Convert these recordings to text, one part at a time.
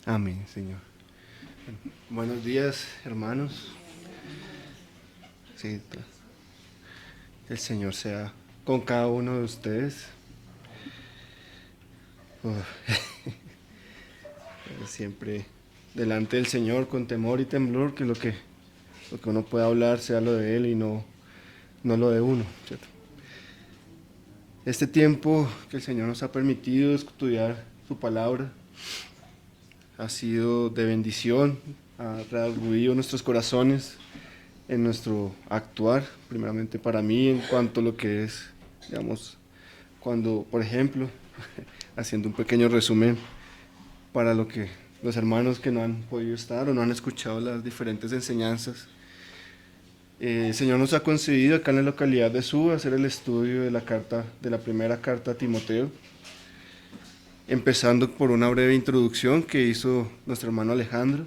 Amén, Señor. Buenos días, hermanos. Sí, el Señor sea con cada uno de ustedes. Uf, siempre delante del Señor con temor y temblor, que lo que uno pueda hablar sea lo de Él y no lo de uno, ¿cierto? Este tiempo que el Señor nos ha permitido estudiar su palabra ha sido de bendición, ha redarguido nuestros corazones en nuestro actuar, primeramente para mí en cuanto a lo que es, digamos, cuando, por ejemplo, haciendo un pequeño resumen para lo que los hermanos que no han podido estar o no han escuchado las diferentes enseñanzas, el Señor nos ha concedido acá en la localidad de Suba hacer el estudio de la primera carta a Timoteo, empezando por una breve introducción que hizo nuestro hermano Alejandro,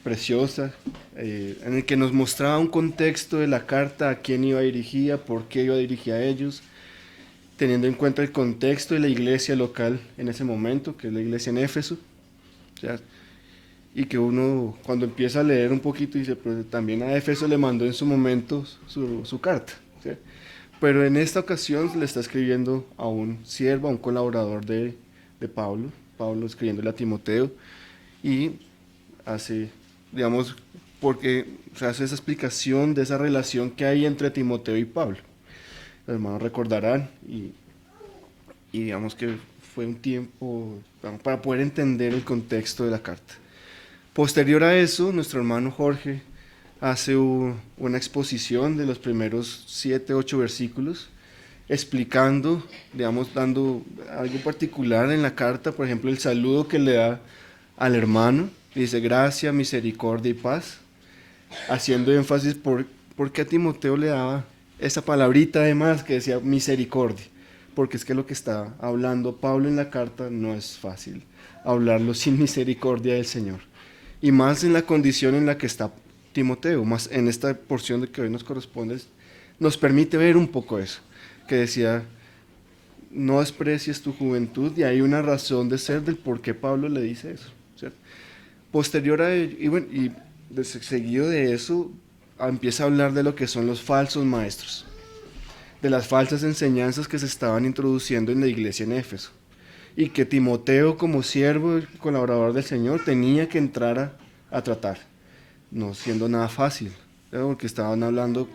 preciosa, en el que nos mostraba un contexto de la carta, a quién iba dirigida, por qué iba dirigida a ellos, teniendo en cuenta el contexto de la iglesia local en ese momento, que es la iglesia en Éfeso, o sea, y que uno cuando empieza a leer un poquito dice, pero también a Éfeso le mandó en su momento su carta, ¿sí? Pero en esta ocasión le está escribiendo a un siervo, a un colaborador de Pablo escribiéndole a Timoteo, y hace, digamos, porque o sea, hace esa explicación de esa relación que hay entre Timoteo y Pablo. Los hermanos recordarán y digamos que fue un tiempo para poder entender el contexto de la carta. Posterior a eso, nuestro hermano Jorge hace una exposición de los primeros 7, 8 versículos, explicando, digamos, dando algo particular en la carta, por ejemplo, el saludo que le da al hermano, dice gracia, misericordia y paz, haciendo énfasis porque a Timoteo le daba esa palabrita además que decía misericordia, porque es que lo que está hablando Pablo en la carta no es fácil hablarlo sin misericordia del Señor, y más en la condición en la que está Timoteo, más en esta porción de que hoy nos corresponde, nos permite ver un poco eso, que decía, no desprecies tu juventud, y hay una razón de ser del por qué Pablo le dice eso, ¿cierto? Posterior a ello, y bueno, y seguido de eso, empieza a hablar de lo que son los falsos maestros, de las falsas enseñanzas que se estaban introduciendo en la iglesia en Éfeso, y que Timoteo, como siervo y colaborador del Señor, tenía que entrar a tratar, no siendo nada fácil, ¿no? Porque estaban hablando,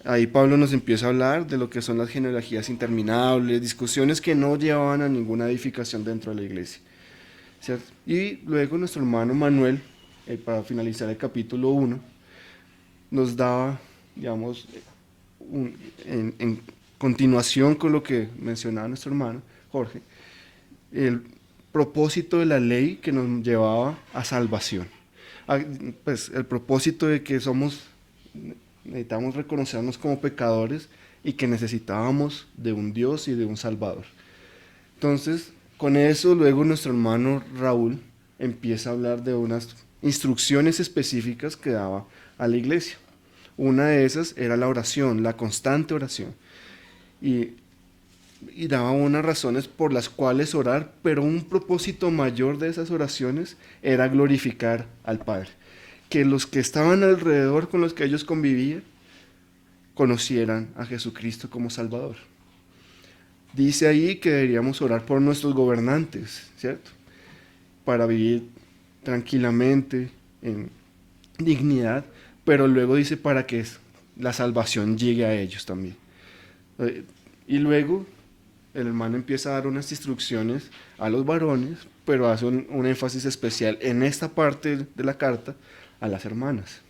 ahí Pablo nos empieza a hablar de lo que son las genealogías interminables, discusiones que no llevaban a ninguna edificación dentro de la iglesia, ¿cierto? Y luego nuestro hermano Manuel, para finalizar el capítulo 1, nos daba, digamos, en continuación con lo que mencionaba nuestro hermano Jorge, el propósito de la ley que nos llevaba a salvación. Pues el propósito de que necesitamos reconocernos como pecadores y que necesitábamos de un Dios y de un Salvador. Entonces, con eso luego nuestro hermano Raúl empieza a hablar de unas instrucciones específicas que daba a la iglesia. Una de esas era la oración, la constante oración. Y, y daba unas razones por las cuales orar, pero un propósito mayor de esas oraciones era glorificar al Padre. Que los que estaban alrededor con los que ellos convivían conocieran a Jesucristo como Salvador. Dice ahí que deberíamos orar por nuestros gobernantes, ¿cierto? Para vivir tranquilamente, en dignidad, pero luego dice para que la salvación llegue a ellos también. Y luego el hermano empieza a dar unas instrucciones a los varones, pero hace un énfasis especial en esta parte de la carta a las hermanas,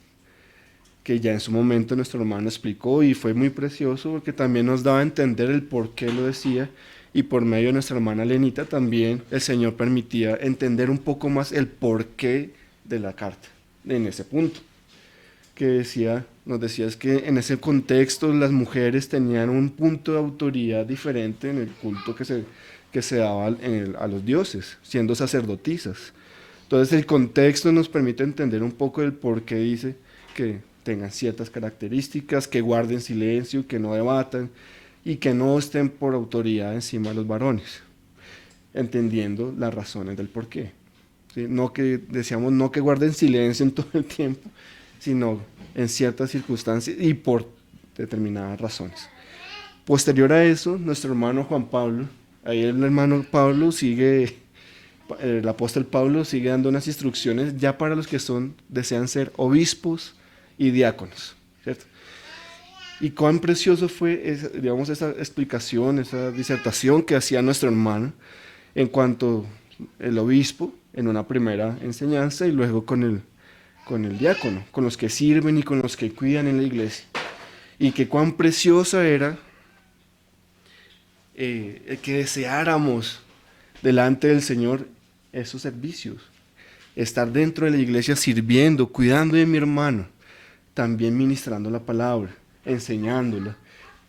que ya en su momento nuestro hermano explicó y fue muy precioso porque también nos daba a entender el por qué lo decía, y por medio de nuestra hermana Lenita también el Señor permitía entender un poco más el porqué de la carta en ese punto, que nos decía es que en ese contexto las mujeres tenían un punto de autoridad diferente en el culto que se daba a los dioses, siendo sacerdotisas. Entonces el contexto nos permite entender un poco el por qué dice que tengan ciertas características, que guarden silencio, que no debatan y que no estén por autoridad encima de los varones, entendiendo las razones del por qué. ¿sí? No que decíamos, no que guarden silencio en todo el tiempo, sino en ciertas circunstancias y por determinadas razones. Posterior a eso, nuestro hermano Juan Pablo, ahí el hermano Pablo sigue, el apóstol Pablo sigue dando unas instrucciones ya para los que desean ser obispos y diáconos, ¿cierto? Y cuán precioso fue digamos, esa explicación, esa disertación que hacía nuestro hermano en cuanto el obispo en una primera enseñanza y luego con el diácono, con los que sirven y con los que cuidan en la iglesia. Y que cuán preciosa era el que deseáramos delante del Señor esos servicios. Estar dentro de la iglesia sirviendo, cuidando de mi hermano, también ministrando la palabra, enseñándola.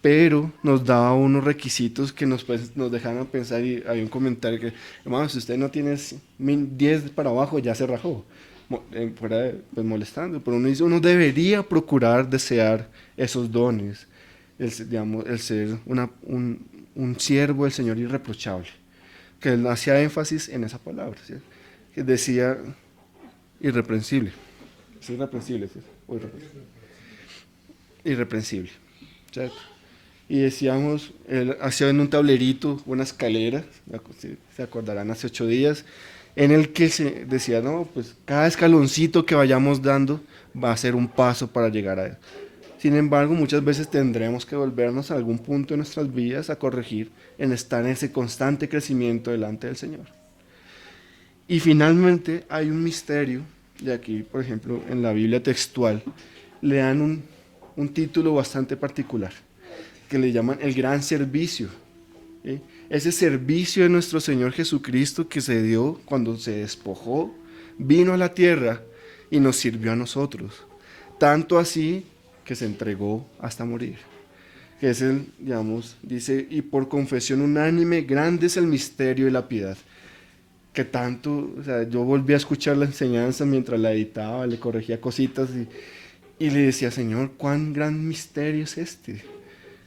Pero nos daba unos requisitos que nos dejaban pensar, y hay un comentario que, hermano, si usted no tiene 10 para abajo, ya se rajó, fuera pues, molestando. Pero uno dice, uno debería procurar desear esos dones, digamos, el ser un siervo del Señor irreprochable, que él hacía énfasis en esa palabra, ¿sí? Que decía irreprensible, es irreprensible, ¿sí? O irreprensible, ¿cierto? Y decíamos, él hacía en un tablerito una escalera, se acordarán, hace 8 días, en el que se decía, no, pues cada escaloncito que vayamos dando va a ser un paso para llegar a él. Sin embargo, muchas veces tendremos que volvernos a algún punto de nuestras vidas a corregir en estar en ese constante crecimiento delante del Señor. Y finalmente hay un misterio, y aquí, por ejemplo, en la Biblia textual, le dan un título bastante particular, que le llaman el gran servicio. ¿Sí? Ese servicio de nuestro Señor Jesucristo que se dio cuando se despojó, vino a la tierra y nos sirvió a nosotros. Tanto así que se entregó hasta morir. Que es el, digamos, dice, y por confesión unánime, grande es el misterio de la piedad. Que tanto, o sea, yo volví a escuchar la enseñanza mientras la editaba, le corregía cositas y le decía, Señor, cuán gran misterio es este.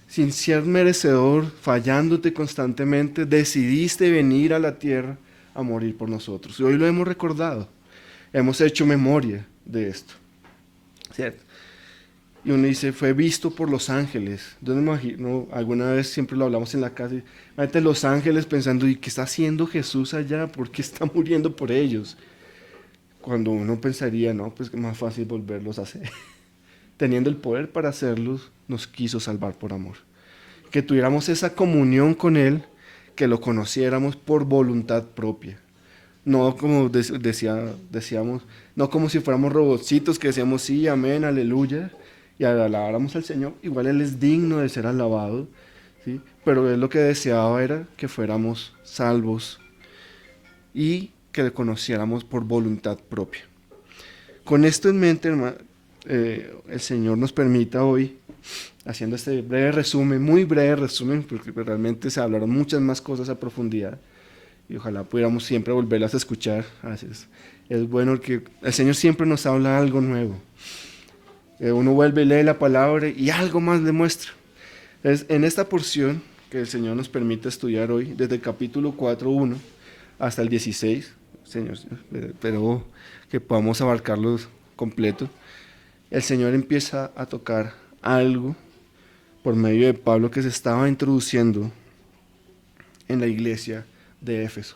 Sin ser merecedor, fallándote constantemente, decidiste venir a la tierra a morir por nosotros. Y hoy lo hemos recordado, hemos hecho memoria de esto, ¿cierto? Y uno dice, fue visto por los ángeles. Yo me imagino, alguna vez siempre lo hablamos en la casa, imagínate los ángeles pensando, ¿y qué está haciendo Jesús allá? ¿Por qué está muriendo por ellos? Cuando uno pensaría, no, pues que más fácil volverlos a hacer. Teniendo el poder para hacerlos, nos quiso salvar por amor. Que tuviéramos esa comunión con Él, que lo conociéramos por voluntad propia. No como decíamos, no como si fuéramos robotcitos que decíamos sí, amén, aleluya, y alabáramos al Señor. Igual Él es digno de ser alabado, ¿sí? Pero Él lo que deseaba era que fuéramos salvos y que le conociéramos por voluntad propia. Con esto en mente, hermano, el Señor nos permita hoy, haciendo este breve resumen, muy breve resumen, porque realmente se hablaron muchas más cosas a profundidad, y ojalá pudiéramos siempre volverlas a escuchar. Es bueno que el Señor siempre nos habla algo nuevo. Uno vuelve y lee la palabra y algo más le muestra. Entonces, en esta porción que el Señor nos permite estudiar hoy, desde el capítulo 4:1 hasta el 16, Señor, pero que podamos abarcarlos completo, el Señor empieza a tocar algo por medio de Pablo que se estaba introduciendo en la iglesia de Éfeso.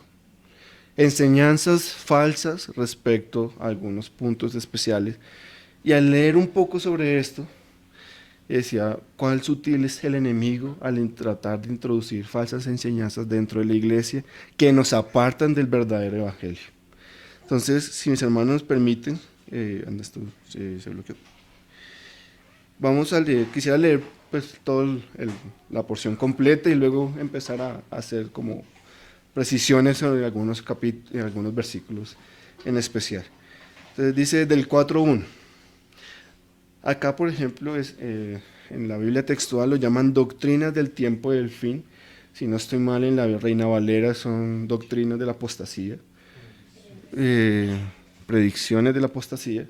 Enseñanzas falsas respecto a algunos puntos especiales. Y al leer un poco sobre esto, decía, cuál sutil es el enemigo al tratar de introducir falsas enseñanzas dentro de la iglesia que nos apartan del verdadero evangelio. Entonces, si mis hermanos nos permiten, ¿dónde estoy? Se bloqueó. Vamos a leer, quisiera leer pues toda la porción completa y luego empezar a hacer como precisiones sobre algunos capítulos, algunos versículos en especial. Entonces dice del 4:1. Acá, por ejemplo, en la Biblia textual lo llaman doctrinas del tiempo del fin. Si no estoy mal, en la Reina Valera son doctrinas de la apostasía, predicciones de la apostasía,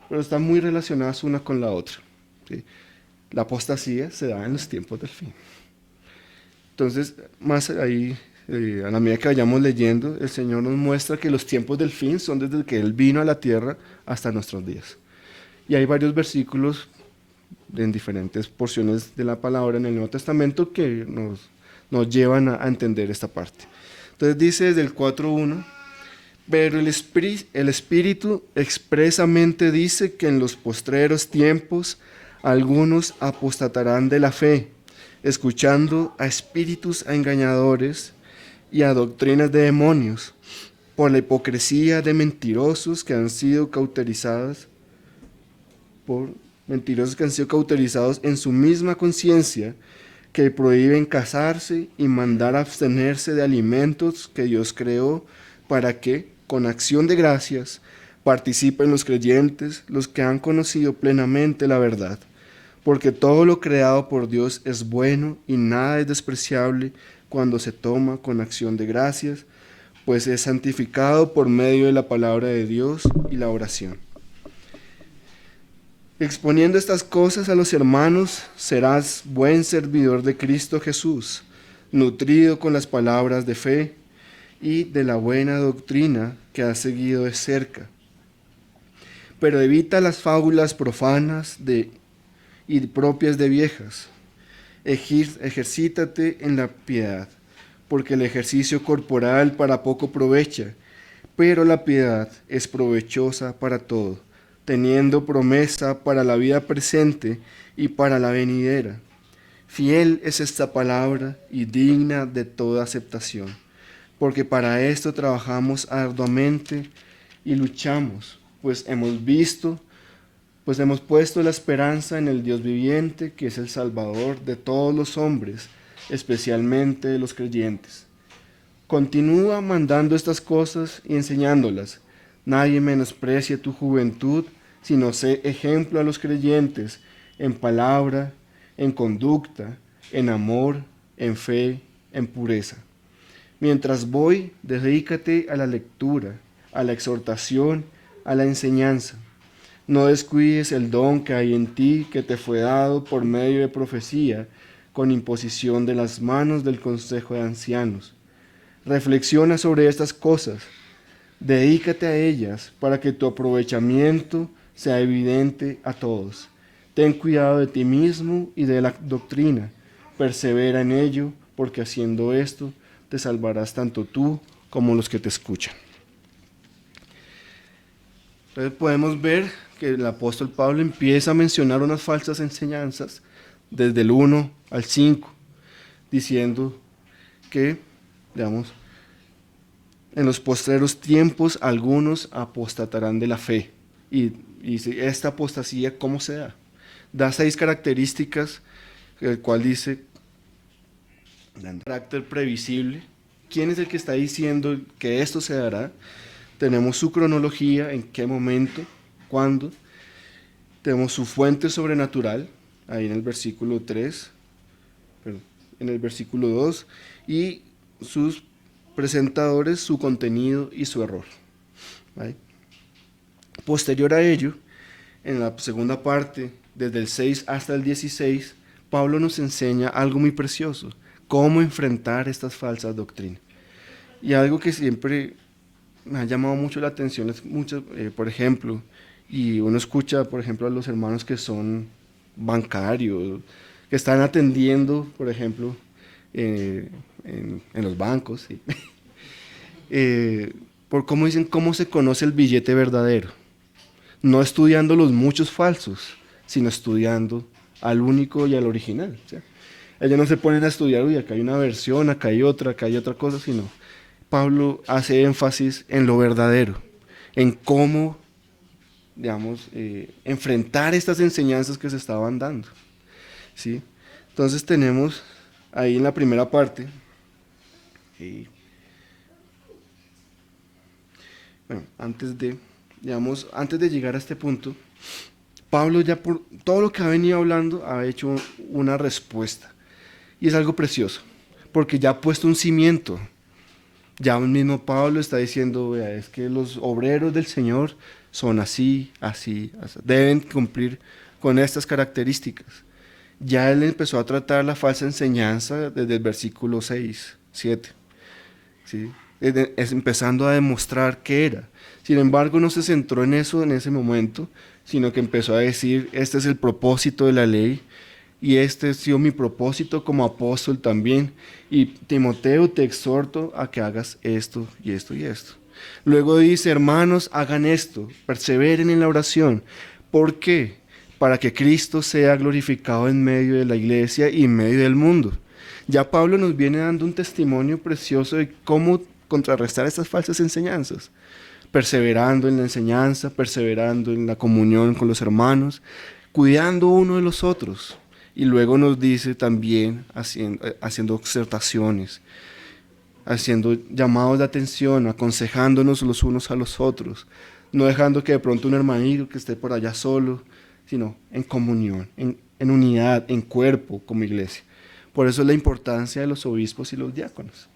pero están muy relacionadas una con la otra, ¿sí? La apostasía se da en los tiempos del fin. Entonces, más ahí a la medida que vayamos leyendo, el Señor nos muestra que los tiempos del fin son desde que Él vino a la tierra hasta nuestros días. Y hay varios versículos en diferentes porciones de la palabra en el Nuevo Testamento que nos llevan a entender esta parte. Entonces dice desde el 4.1, pero el Espíritu expresamente dice que en los postreros tiempos algunos apostatarán de la fe, escuchando a espíritus engañadores y a doctrinas de demonios, por la hipocresía de mentirosos que han sido cauterizados en su misma conciencia, que prohíben casarse y mandar abstenerse de alimentos que Dios creó para que, con acción de gracias, participen los creyentes, los que han conocido plenamente la verdad. Porque todo lo creado por Dios es bueno y nada es despreciable cuando se toma con acción de gracias, pues es santificado por medio de la palabra de Dios y la oración. Exponiendo estas cosas a los hermanos, serás buen servidor de Cristo Jesús, nutrido con las palabras de fe y de la buena doctrina que has seguido de cerca. Pero evita las fábulas profanas y propias de viejas. Ejercítate en la piedad, porque el ejercicio corporal para poco aprovecha, pero la piedad es provechosa para todo, teniendo promesa para la vida presente y para la venidera. Fiel es esta palabra y digna de toda aceptación, porque para esto trabajamos arduamente y luchamos, pues hemos puesto la esperanza en el Dios viviente, que es el Salvador de todos los hombres, especialmente de los creyentes. Continúa mandando estas cosas y enseñándolas. Nadie menosprecie tu juventud, sino sé ejemplo a los creyentes en palabra, en conducta, en amor, en fe, en pureza. Mientras voy, dedícate a la lectura, a la exhortación, a la enseñanza. No descuides el don que hay en ti, que te fue dado por medio de profecía, con imposición de las manos del consejo de ancianos. Reflexiona sobre estas cosas, dedícate a ellas para que tu aprovechamiento sea evidente a todos. Ten cuidado de ti mismo y de la doctrina, persevera en ello, porque haciendo esto te salvarás tanto tú como los que te escuchan. Entonces podemos ver que el apóstol Pablo empieza a mencionar unas falsas enseñanzas desde el 1 al 5, diciendo que, digamos, en los postreros tiempos algunos apostatarán de la fe. Y esta apostasía, ¿cómo se da? Da 6 características, el cual dice, carácter previsible. ¿Quién es el que está diciendo que esto se dará? Tenemos su cronología, en qué momento, cuándo. Tenemos su fuente sobrenatural, ahí en el versículo 3, en el versículo 2, y sus presentadores, su contenido y su error. ¿Vale? Posterior a ello, en la segunda parte, desde el 6 hasta el 16, Pablo nos enseña algo muy precioso, cómo enfrentar estas falsas doctrinas. Y algo que siempre me ha llamado mucho la atención es, por ejemplo, y uno escucha, por ejemplo, a los hermanos que son bancarios, que están atendiendo, por ejemplo, en los bancos, ¿sí? Por cómo dicen, cómo se conoce el billete verdadero. No estudiando los muchos falsos, sino estudiando al único y al original. ¿Sí? Ellos no se ponen a estudiar, uy, acá hay una versión, acá hay otra cosa, sino Pablo hace énfasis en lo verdadero, en cómo, digamos, enfrentar estas enseñanzas que se estaban dando. ¿Sí? Entonces tenemos ahí en la primera parte, bueno, antes de llegar a este punto, Pablo ya por todo lo que ha venido hablando ha hecho una respuesta. Y es algo precioso, porque ya ha puesto un cimiento. Ya el mismo Pablo está diciendo, vea, es que los obreros del Señor son así, así, así, deben cumplir con estas características. Ya él empezó a tratar la falsa enseñanza desde el versículo 6, 7. ¿sí? Es empezando a demostrar qué era. Sin embargo, no se centró en eso en ese momento, sino que empezó a decir, este es el propósito de la ley, y este ha sido mi propósito como apóstol también. Y Timoteo, te exhorto a que hagas esto y esto y esto. Luego dice, hermanos, hagan esto, perseveren en la oración. ¿Por qué? Para que Cristo sea glorificado en medio de la iglesia y en medio del mundo. Ya Pablo nos viene dando un testimonio precioso de cómo contrarrestar estas falsas enseñanzas. Perseverando en la enseñanza, perseverando en la comunión con los hermanos, cuidando uno de los otros. Y luego nos dice también haciendo exhortaciones, haciendo llamados de atención, aconsejándonos los unos a los otros, no dejando que de pronto un hermanito que esté por allá solo, sino en comunión, en unidad, en cuerpo como iglesia. Por eso es la importancia de los obispos y los diáconos.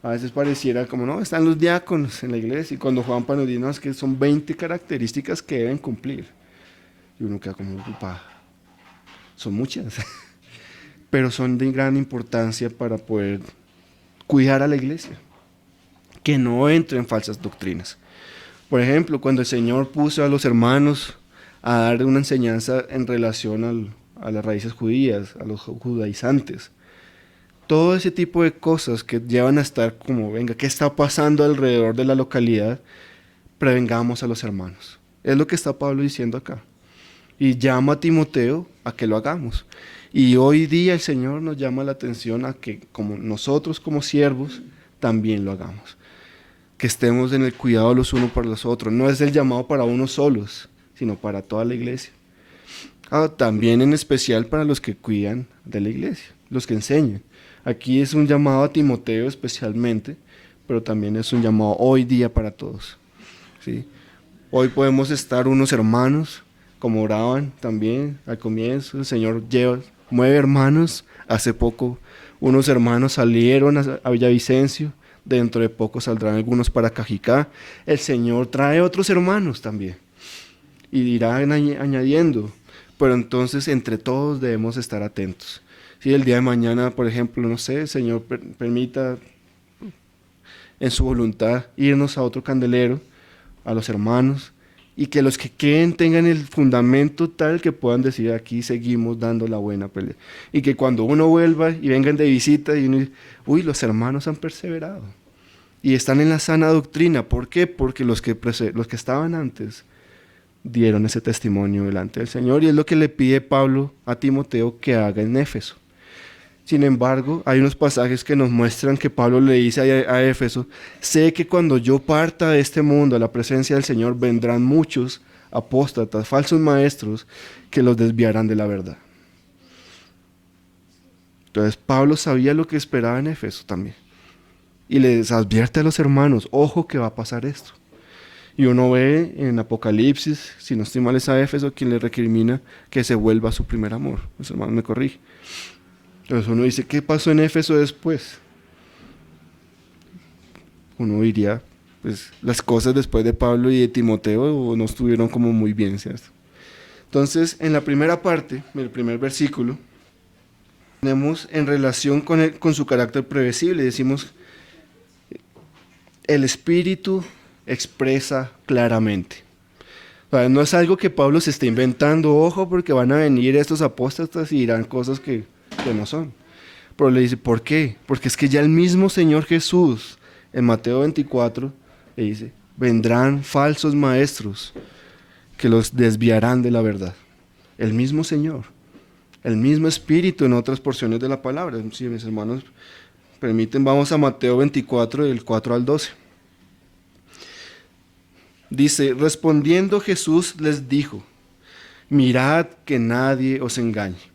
A veces pareciera como, no, están los diáconos en la iglesia, y cuando Juanpa nos dice, no, es que son 20 características que deben cumplir. Y uno queda como, upa, son muchas, pero son de gran importancia para poder cuidar a la iglesia, que no entre en falsas doctrinas. Por ejemplo, cuando el Señor puso a los hermanos a dar una enseñanza en relación a las raíces judías, a los judaizantes, todo ese tipo de cosas que llevan a estar como, venga, ¿qué está pasando alrededor de la localidad? Prevengamos a los hermanos. Es lo que está Pablo diciendo acá. Y llama a Timoteo a que lo hagamos. Y hoy día el Señor nos llama la atención a que como nosotros como siervos también lo hagamos. Que estemos en el cuidado los unos para los otros. No es el llamado para unos solos, sino para toda la iglesia. También en especial para los que cuidan de la iglesia, los que enseñan. Aquí es un llamado a Timoteo especialmente, pero también es un llamado hoy día para todos, ¿sí? Hoy podemos estar unos hermanos, como oraban también al comienzo, el Señor mueve hermanos. Hace poco unos hermanos salieron a Villavicencio, dentro de poco saldrán algunos para Cajicá. El Señor trae otros hermanos también y irá añadiendo, pero entonces entre todos debemos estar atentos. Si el día de mañana, por ejemplo, no sé, el Señor permita en su voluntad irnos a otro candelero, a los hermanos, y que los que queden tengan el fundamento tal que puedan decir, aquí seguimos dando la buena pelea. Y que cuando uno vuelva y vengan de visita y uno dice, uy, los hermanos han perseverado y están en la sana doctrina. ¿Por qué? Porque los que estaban antes dieron ese testimonio delante del Señor, y es lo que le pide Pablo a Timoteo que haga en Éfeso. Sin embargo, hay unos pasajes que nos muestran que Pablo le dice a Éfeso, sé que cuando yo parta de este mundo a la presencia del Señor vendrán muchos apóstatas, falsos maestros, que los desviarán de la verdad. Entonces Pablo sabía lo que esperaba en Éfeso también. Y les advierte a los hermanos, ojo que va a pasar esto. Y uno ve en Apocalipsis, si no estoy mal es a Éfeso quien le recrimina que se vuelva a su primer amor. Los hermanos me corrigen. Entonces uno dice, ¿qué pasó en Éfeso después? Uno diría, pues las cosas después de Pablo y de Timoteo no estuvieron como muy bien, ¿cierto? Entonces, en la primera parte, en el primer versículo, tenemos en relación con su carácter predecible, decimos, el Espíritu expresa claramente. O sea, no es algo que Pablo se esté inventando, ojo, porque van a venir estos apóstatas y dirán cosas que no son. Pero le dice, ¿por qué? Porque es que ya el mismo Señor Jesús, en Mateo 24, le dice, vendrán falsos maestros que los desviarán de la verdad. El mismo Señor, el mismo Espíritu en otras porciones de la palabra. Si mis hermanos permiten, vamos a Mateo 24, del 4 al 12. Dice, respondiendo Jesús les dijo, mirad que nadie os engañe.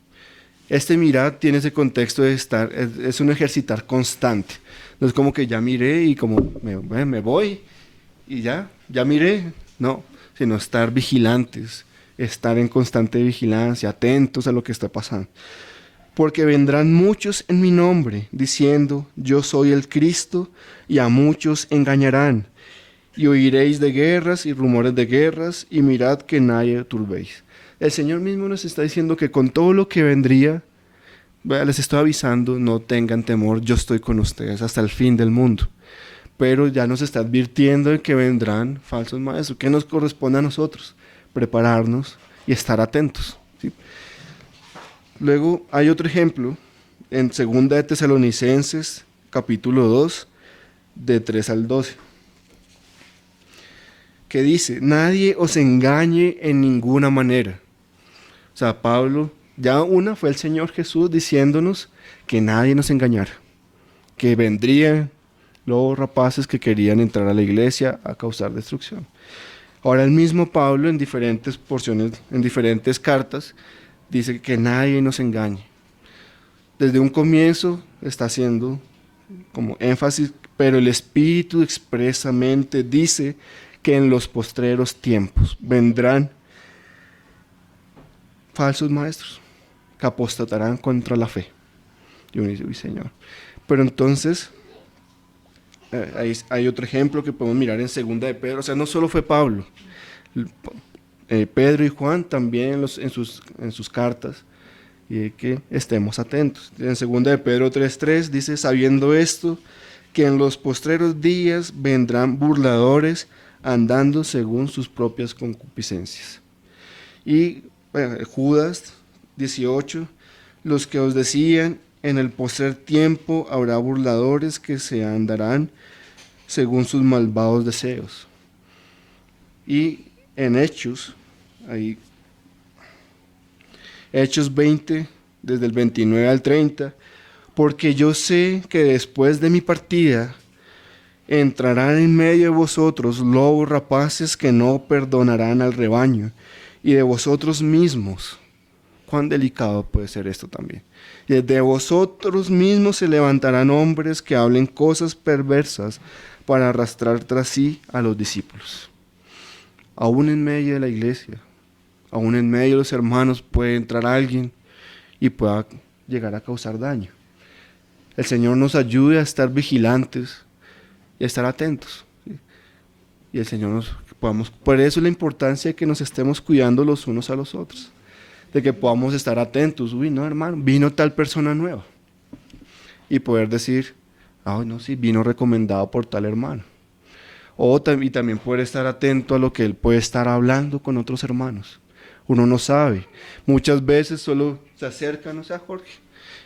Este mirad tiene ese contexto de estar, es un ejercitar constante. No es como que ya miré y como me voy y ya miré. No, sino estar vigilantes, estar en constante vigilancia, atentos a lo que está pasando. Porque vendrán muchos en mi nombre, diciendo, yo soy el Cristo, y a muchos engañarán. Y oiréis de guerras y rumores de guerras, y mirad que nadie turbéis. El Señor mismo nos está diciendo que con todo lo que vendría, Vea, les estoy avisando, no tengan temor, yo estoy con ustedes hasta el fin del mundo. Pero ya nos está advirtiendo de que vendrán falsos maestros. ¿Qué nos corresponde a nosotros? Prepararnos y estar atentos, ¿sí? Luego hay otro ejemplo en 2 de Tesalonicenses, capítulo 2, de 3 al 12, que dice: nadie os engañe en ninguna manera. O sea, Pablo, ya una fue el Señor Jesús diciéndonos que nadie nos engañara, que vendrían los rapaces que querían entrar a la iglesia a causar destrucción. Ahora el mismo Pablo en diferentes porciones, en diferentes cartas, dice que nadie nos engañe. Desde un comienzo está haciendo como énfasis, pero el Espíritu expresamente dice que en los postreros tiempos vendrán falsos maestros que apostatarán contra la fe. Y uno dice: uy, Señor. Pero entonces hay otro ejemplo que podemos mirar en 2 de Pedro. O sea, no solo fue Pablo, Pedro y Juan también en sus cartas, y que estemos atentos. En 2 de Pedro 3:3 dice: sabiendo esto, que en los postreros días vendrán burladores andando según sus propias concupiscencias. Y Judas 18: los que os decían, en el postrer tiempo habrá burladores que se andarán según sus malvados deseos. Y en Hechos, Hechos 20, desde el 29 al 30, porque yo sé que después de mi partida entrarán en medio de vosotros lobos rapaces que no perdonarán al rebaño, y de vosotros mismos. Cuán delicado puede ser esto también. Y de vosotros mismos se levantarán hombres que hablen cosas perversas para arrastrar tras sí a los discípulos. Aún en medio de la iglesia, aún en medio de los hermanos puede entrar alguien y pueda llegar a causar daño. El Señor nos ayude a estar vigilantes y a estar atentos, ¿sí? Y el Señor nos podamos, por eso la importancia de que nos estemos cuidando los unos a los otros, de que podamos estar atentos. Uy, no, hermano, vino tal persona nueva, y poder decir: ay, no, sí, vino recomendado por tal hermano. Y también poder estar atento a lo que él puede estar hablando con otros hermanos. Uno no sabe. Muchas veces solo se acerca, no sé, a Jorge,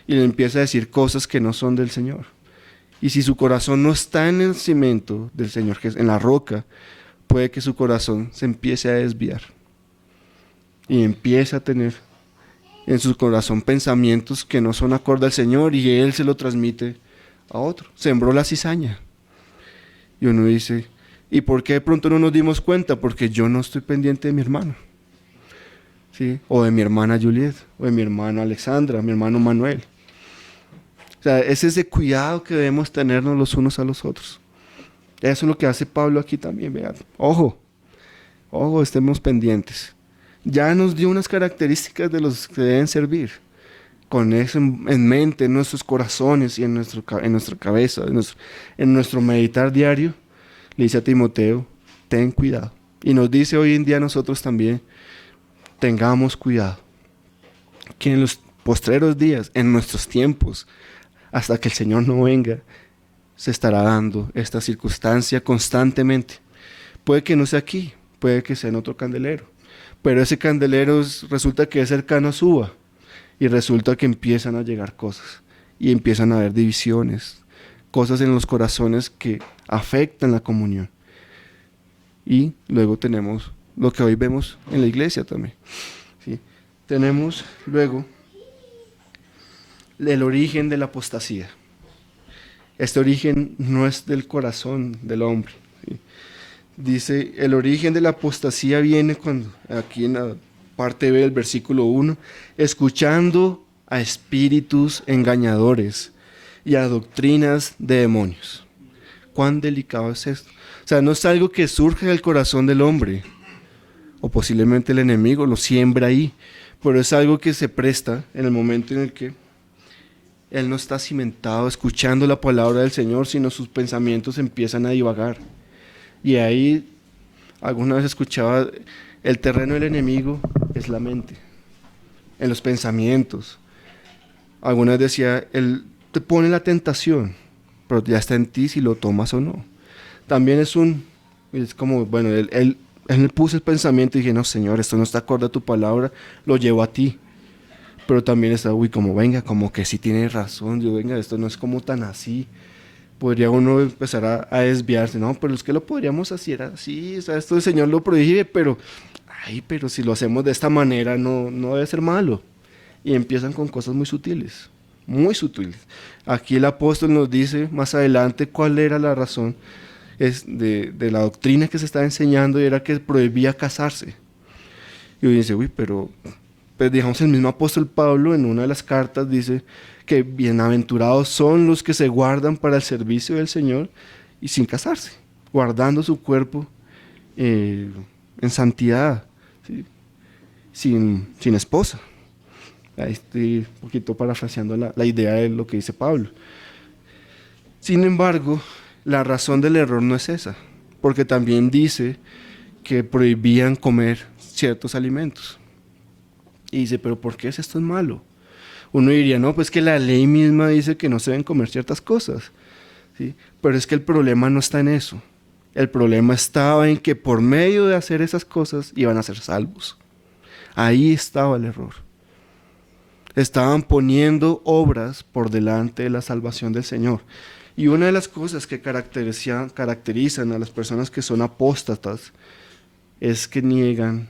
y le empieza a decir cosas que no son del Señor. Y si su corazón no está en el cimento del Señor, en la roca, puede que su corazón se empiece a desviar. Y empieza a tener en su corazón pensamientos que no son acorde al Señor, y Él se lo transmite a otro. Sembró la cizaña. Y uno dice: ¿y por qué de pronto no nos dimos cuenta? Porque yo no estoy pendiente de mi hermano, ¿sí? O de mi hermana Juliet, o de mi hermano Alexandra, mi hermano Manuel. O sea, es ese cuidado que debemos tenernos los unos a los otros. Eso es lo que hace Pablo aquí también, vean. Ojo, estemos pendientes. Ya nos dio unas características de los que deben servir. Con eso en mente, en nuestros corazones y en nuestra cabeza, en nuestro meditar diario, le dice a Timoteo: ten cuidado. Y nos dice hoy en día a nosotros también: tengamos cuidado. Que en los postreros días, en nuestros tiempos, hasta que el Señor no venga, se estará dando esta circunstancia constantemente. Puede que no sea aquí, puede que sea en otro candelero, pero ese candelero resulta que es cercano a su uva, y resulta que empiezan a llegar cosas, y empiezan a haber divisiones, cosas en los corazones que afectan la comunión. Y luego tenemos lo que hoy vemos en la iglesia también, ¿sí? Tenemos luego el origen de la apostasía. Este origen no es del corazón del hombre, ¿sí? Dice: el origen de la apostasía viene cuando, aquí en la parte B del versículo 1, escuchando a espíritus engañadores y a doctrinas de demonios. ¿Cuán delicado es esto? O sea, no es algo que surge del corazón del hombre, o posiblemente el enemigo lo siembra ahí, pero es algo que se presta en el momento en el que él no está cimentado escuchando la palabra del Señor, sino sus pensamientos empiezan a divagar. Y ahí, alguna vez escuchaba, el terreno del enemigo es la mente, en los pensamientos. Algunas decía, Él te pone la tentación, pero ya está en ti si lo tomas o no. También es como, bueno, él puso el pensamiento y dije, no, Señor, esto no está acorde a tu palabra, lo llevo a ti. Pero también está, uy, como venga, como que sí tiene razón, Dios, venga, esto no es como tan así. Podría uno empezar a desviarse, no, pero es que lo podríamos hacer así, o sea, esto el Señor lo prohíbe, pero, ay, pero si lo hacemos de esta manera no debe ser malo. Y empiezan con cosas muy sutiles, muy sutiles. Aquí el apóstol nos dice más adelante cuál era la razón de la doctrina que se estaba enseñando y era que prohibía casarse. Y uno dice, uy, pero pues digamos el mismo apóstol Pablo en una de las cartas dice que bienaventurados son los que se guardan para el servicio del Señor y sin casarse, guardando su cuerpo en santidad, ¿sí? sin esposa. Ahí estoy un poquito parafraseando la idea de lo que dice Pablo. Sin embargo, la razón del error no es esa, porque también dice que prohibían comer ciertos alimentos. Y dice, pero ¿por qué esto es malo? Uno diría, no, pues que la ley misma dice que no se deben comer ciertas cosas, ¿sí? Pero es que el problema no está en eso. El problema estaba en que por medio de hacer esas cosas iban a ser salvos. Ahí estaba el error. Estaban poniendo obras por delante de la salvación del Señor. Y una de las cosas que caracterizan a las personas que son apóstatas es que niegan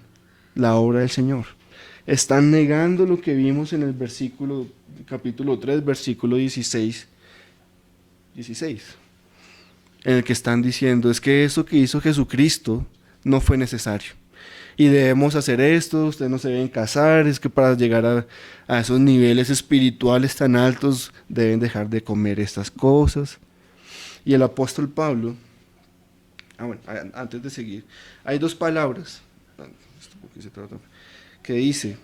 la obra del Señor. Están negando lo que vimos en el capítulo 3, versículo 16, en el que están diciendo, es que eso que hizo Jesucristo no fue necesario. Y debemos hacer esto, ustedes no se deben casar, es que para llegar a esos niveles espirituales tan altos deben dejar de comer estas cosas. Y el apóstol Pablo, bueno, antes de seguir, hay dos palabras que dice,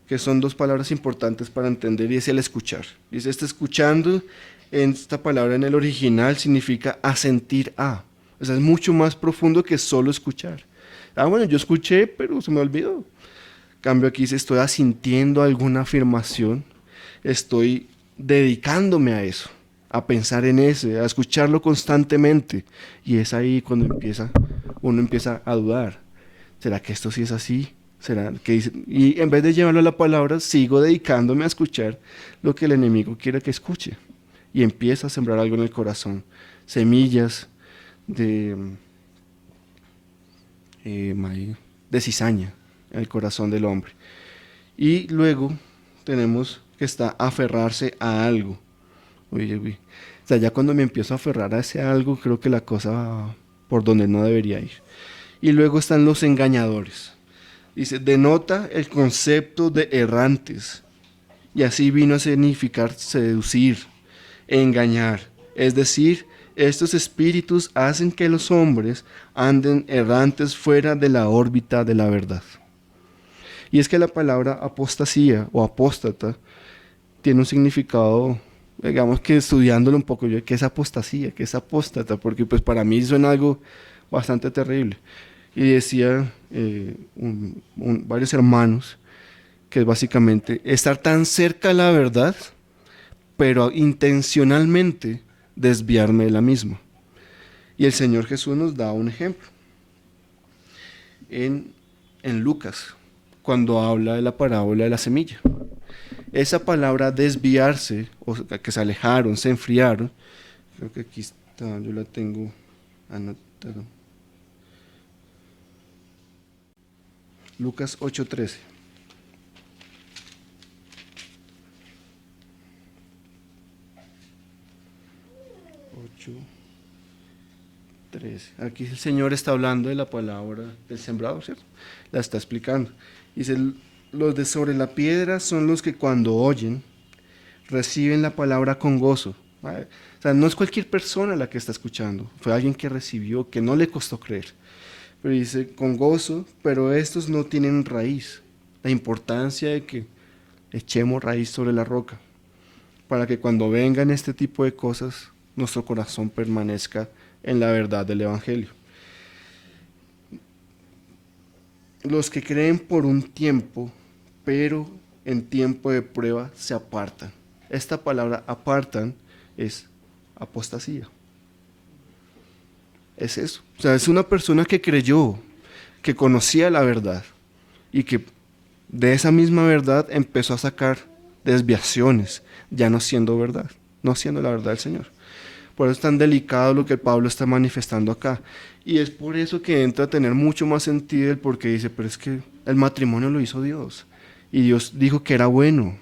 que son dos palabras importantes para entender, y es el escuchar. Dice, escuchando, en esta palabra en el original significa asentir a. O sea, es mucho más profundo que solo escuchar. Bueno, yo escuché, pero se me olvidó. En cambio aquí dice, estoy asintiendo a alguna afirmación, estoy dedicándome a eso, a pensar en eso, a escucharlo constantemente. Y es ahí cuando uno empieza a dudar. ¿Será que esto sí es así? ¿Será que dice? Y en vez de llevarlo a la palabra, sigo dedicándome a escuchar lo que el enemigo quiere que escuche. Y empieza a sembrar algo en el corazón. Semillas de cizaña en el corazón del hombre. Y luego tenemos que está aferrarse a algo. Uy, uy. O sea, ya cuando me empiezo a aferrar a ese algo, creo que la cosa va por donde no debería ir. Y luego están los engañadores. Dice, denota el concepto de errantes. Y así vino a significar seducir, engañar. Es decir, estos espíritus hacen que los hombres anden errantes fuera de la órbita de la verdad. Y es que la palabra apostasía o apóstata tiene un significado, digamos que estudiándolo un poco, yo, ¿qué es apostasía? ¿Qué es apóstata? Porque pues para mí suena algo bastante terrible. Y decía varios hermanos que es básicamente estar tan cerca de la verdad, pero intencionalmente desviarme de la misma. Y el Señor Jesús nos da un ejemplo en Lucas, cuando habla de la parábola de la semilla. Esa palabra desviarse, o que se alejaron, se enfriaron, creo que aquí está, yo la tengo anotada. Lucas 8:13. 8:13. Aquí el Señor está hablando de la palabra del sembrador, ¿cierto? La está explicando. Dice, los de sobre la piedra son los que cuando oyen, reciben la palabra con gozo. ¿Vale? O sea, no es cualquier persona la que está escuchando, fue alguien que recibió, que no le costó creer. Pero dice, con gozo, pero estos no tienen raíz. La importancia de que echemos raíz sobre la roca, para que cuando vengan este tipo de cosas, nuestro corazón permanezca en la verdad del Evangelio. Los que creen por un tiempo, pero en tiempo de prueba se apartan. Esta palabra apartan es apostasía. Es eso. O sea, es una persona que creyó, que conocía la verdad y que de esa misma verdad empezó a sacar desviaciones, ya no siendo verdad, no siendo la verdad del Señor. Por eso es tan delicado lo que Pablo está manifestando acá. Y es por eso que entra a tener mucho más sentido el por qué dice, pero es que el matrimonio lo hizo Dios. Y Dios dijo que era bueno.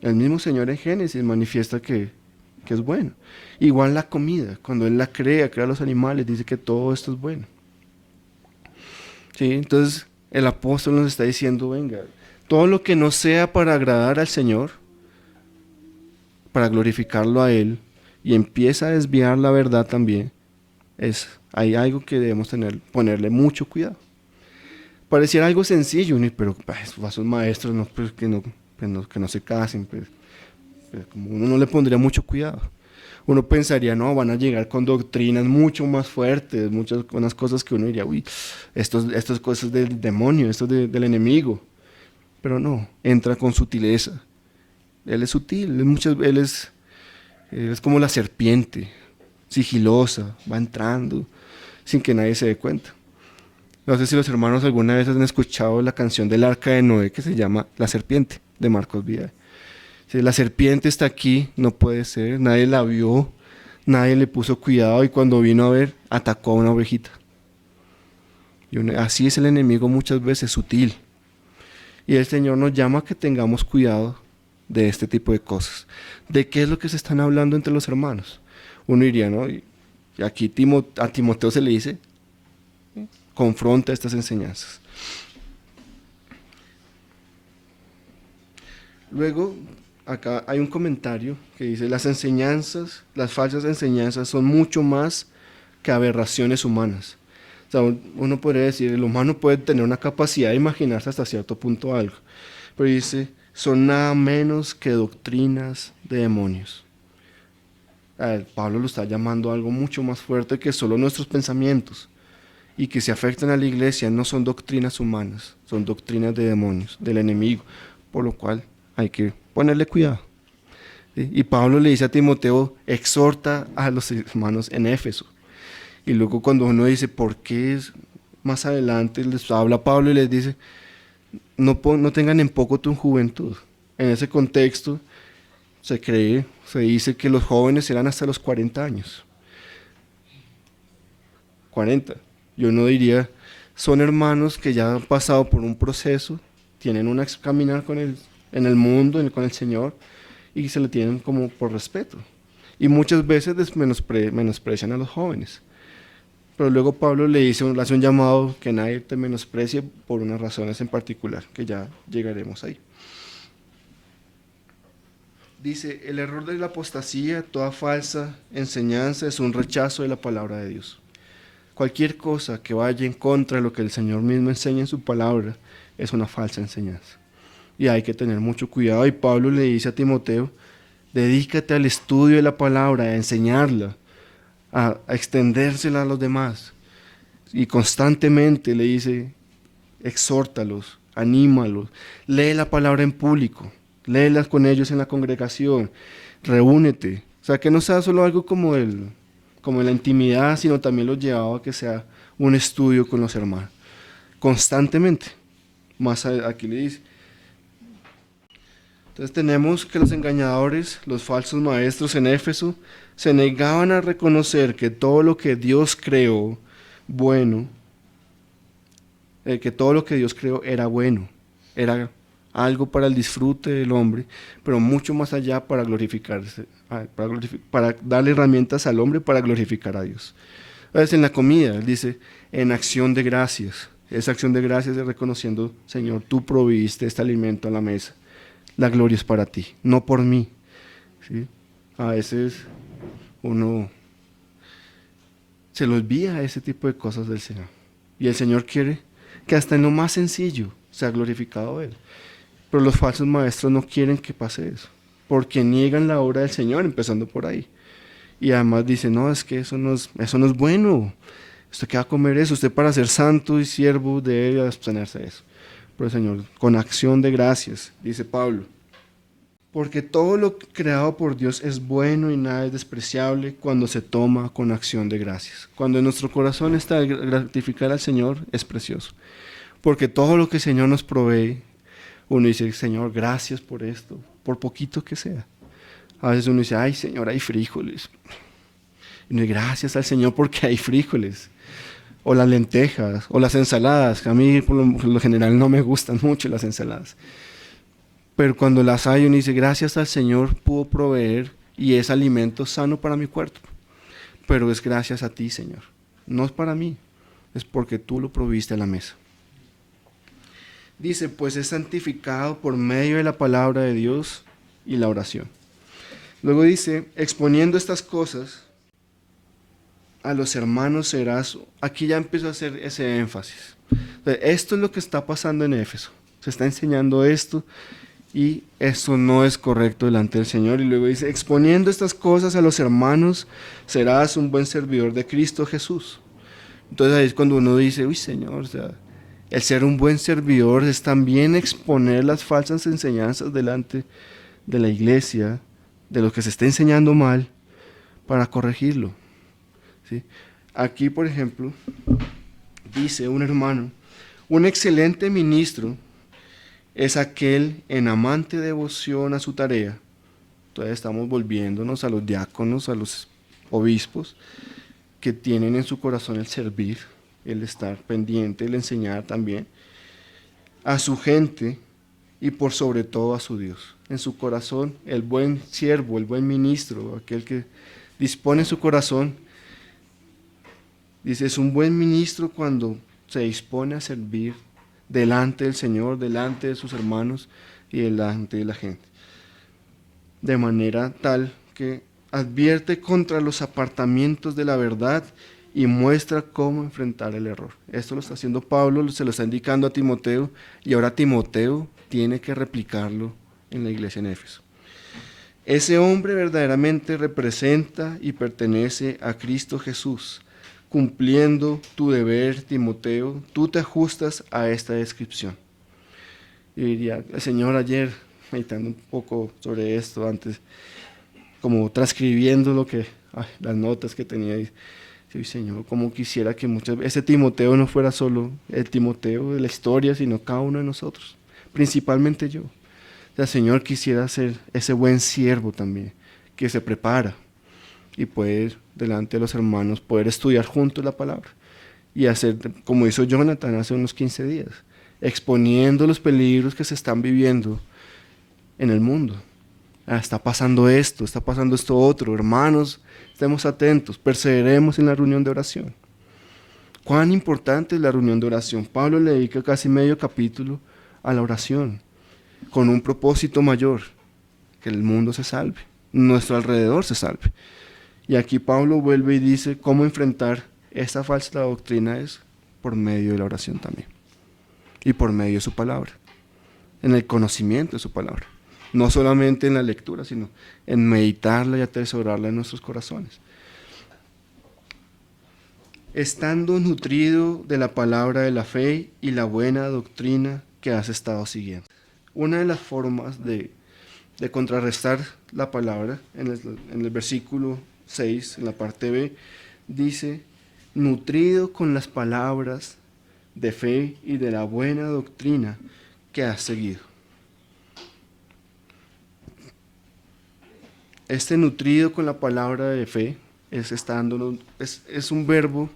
El mismo Señor en Génesis manifiesta que es bueno. Igual la comida, cuando Él la crea los animales, dice que todo esto es bueno. ¿Sí? Entonces el apóstol nos está diciendo, venga, todo lo que no sea para agradar al Señor, para glorificarlo a Él, y empieza a desviar la verdad también, hay algo que debemos ponerle mucho cuidado. Pareciera algo sencillo, pero a sus maestros no, pues, que no se casen, pues como uno no le pondría mucho cuidado. Uno pensaría, no, van a llegar con doctrinas mucho más fuertes, unas cosas que uno diría, uy, estas cosas del demonio, esto del enemigo. Pero no, entra con sutileza. Él es sutil, él es como la serpiente, sigilosa, va entrando sin que nadie se dé cuenta. No sé si los hermanos alguna vez han escuchado la canción del Arca de Noé que se llama La Serpiente, de Marcos Vidal. Si la serpiente está aquí, no puede ser, nadie la vio, nadie le puso cuidado y cuando vino a ver, atacó a una ovejita. Así es el enemigo muchas veces, sutil. Y el Señor nos llama a que tengamos cuidado de este tipo de cosas. ¿De qué es lo que se están hablando entre los hermanos? Uno diría, ¿no? Y aquí a Timoteo se le dice, confronta estas enseñanzas. Luego, acá hay un comentario que dice, las falsas enseñanzas son mucho más que aberraciones humanas. O sea, uno podría decir, el humano puede tener una capacidad de imaginarse hasta cierto punto algo, pero dice, son nada menos que doctrinas de demonios. Pablo lo está llamando a algo mucho más fuerte que solo nuestros pensamientos, y que se afectan a la iglesia no son doctrinas humanas, son doctrinas de demonios, del enemigo, por lo cual hay que ponerle cuidado. ¿Sí? Y Pablo le dice a Timoteo, exhorta a los hermanos en Éfeso. Y luego cuando uno dice, ¿por qué más adelante les habla Pablo y les dice, no tengan en poco tu juventud? En ese contexto se dice que los jóvenes eran hasta los 40 años. 40. Yo no diría, son hermanos que ya han pasado por un proceso, tienen un caminar en el mundo, con el Señor, y se le tienen como por respeto. Y muchas veces menosprecian a los jóvenes. Pero luego Pablo le hace un llamado que nadie te menosprecie por unas razones en particular, que ya llegaremos ahí. Dice, el error de la apostasía, toda falsa enseñanza es un rechazo de la palabra de Dios. Cualquier cosa que vaya en contra de lo que el Señor mismo enseña en su palabra es una falsa enseñanza. Y hay que tener mucho cuidado. Y Pablo le dice a Timoteo, dedícate al estudio de la palabra, a enseñarla, a extendérsela a los demás. Y constantemente le dice, exhórtalos, anímalos, lee la palabra en público, léelas con ellos en la congregación, reúnete. O sea, que no sea solo algo como en la intimidad, sino también lo llevaba a que sea un estudio con los hermanos, constantemente. Más aquí le dice. Entonces tenemos que los engañadores, los falsos maestros en Éfeso, se negaban a reconocer que todo lo que Dios creó bueno, que todo lo que Dios creó era bueno, era algo para el disfrute del hombre, pero mucho más allá para glorificarse, para darle herramientas al hombre para glorificar a Dios. Entonces en la comida, él dice, en acción de gracias. Esa acción de gracias es reconociendo, Señor, tú proviste este alimento a la mesa. La gloria es para ti, no por mí. ¿Sí? A veces uno se le olvida ese tipo de cosas del Señor. Y el Señor quiere que hasta en lo más sencillo sea glorificado Él. Pero los falsos maestros no quieren que pase eso, porque niegan la obra del Señor, empezando por ahí. Y además dicen, no, es que eso no es bueno. ¿Usted qué va a comer eso? Usted para ser santo y siervo debe abstenerse de eso. por el Señor, con acción de gracias, dice Pablo. Porque todo lo creado por Dios es bueno y nada es despreciable cuando se toma con acción de gracias. Cuando en nuestro corazón está el gratificar al Señor, es precioso. Porque todo lo que el Señor nos provee, uno dice, Señor, gracias por esto, por poquito que sea. A veces uno dice, ay Señor, hay frijoles. Y uno dice, gracias al Señor porque hay frijoles. O las lentejas, o las ensaladas. A mí por lo general no me gustan mucho las ensaladas. Pero cuando las hay, uno dice, gracias al Señor pudo proveer y es alimento sano para mi cuerpo. Pero es gracias a ti, Señor. No es para mí, es porque tú lo proviste a la mesa. Dice, pues es santificado por medio de la palabra de Dios y la oración. Luego dice, exponiendo estas cosas a los hermanos serás. Aquí ya empezó a hacer ese énfasis. Esto es lo que está pasando en Éfeso. Se está enseñando esto. Y eso no es correcto delante del Señor. Y luego dice, exponiendo estas cosas a los hermanos, serás un buen servidor de Cristo Jesús. Entonces ahí es cuando uno dice, uy Señor, o sea, el ser un buen servidor es también exponer las falsas enseñanzas delante de la iglesia, de lo que se está enseñando mal, para corregirlo. ¿Sí? Aquí, por ejemplo, dice un hermano, un excelente ministro es aquel en amante devoción a su tarea. Entonces estamos volviéndonos a los diáconos, a los obispos, que tienen en su corazón el servir, el estar pendiente, el enseñar también, a su gente y por sobre todo a su Dios. En su corazón, el buen siervo, el buen ministro, aquel que dispone su corazón, dice, es un buen ministro cuando se dispone a servir delante del Señor, delante de sus hermanos y delante de la gente. De manera tal que advierte contra los apartamientos de la verdad y muestra cómo enfrentar el error. Esto lo está haciendo Pablo, se lo está indicando a Timoteo, y ahora Timoteo tiene que replicarlo en la iglesia en Éfeso. Ese hombre verdaderamente representa y pertenece a Cristo Jesús. Cumpliendo tu deber, Timoteo, tú te ajustas a esta descripción. Yo diría, el Señor ayer, meditando un poco sobre esto antes, como transcribiendo las notas que tenía, y sí, Señor, como quisiera que muchas veces ese Timoteo no fuera solo el Timoteo de la historia, sino cada uno de nosotros, principalmente yo. O sea, Señor, quisiera ser ese buen siervo también, que se prepara y poder, delante de los hermanos, poder estudiar juntos la palabra y hacer, como hizo Jonathan hace unos 15 días, exponiendo los peligros que se están viviendo en el mundo. Está pasando esto otro. Hermanos, estemos atentos, perseveremos en la reunión de oración. ¿Cuán importante es la reunión de oración? Pablo le dedica casi medio capítulo a la oración, con un propósito mayor, que el mundo se salve, nuestro alrededor se salve. Y aquí Pablo vuelve y dice cómo enfrentar esta falsa doctrina es por medio de la oración también. Y por medio de su palabra, en el conocimiento de su palabra. No solamente en la lectura, sino en meditarla y atesorarla en nuestros corazones. Estando nutrido de la palabra de la fe y la buena doctrina que has estado siguiendo. Una de las formas de contrarrestar la palabra, en el versículo 6, en la parte B, dice, nutrido con las palabras de fe y de la buena doctrina que has seguido. Este nutrido con la palabra de fe es un verbo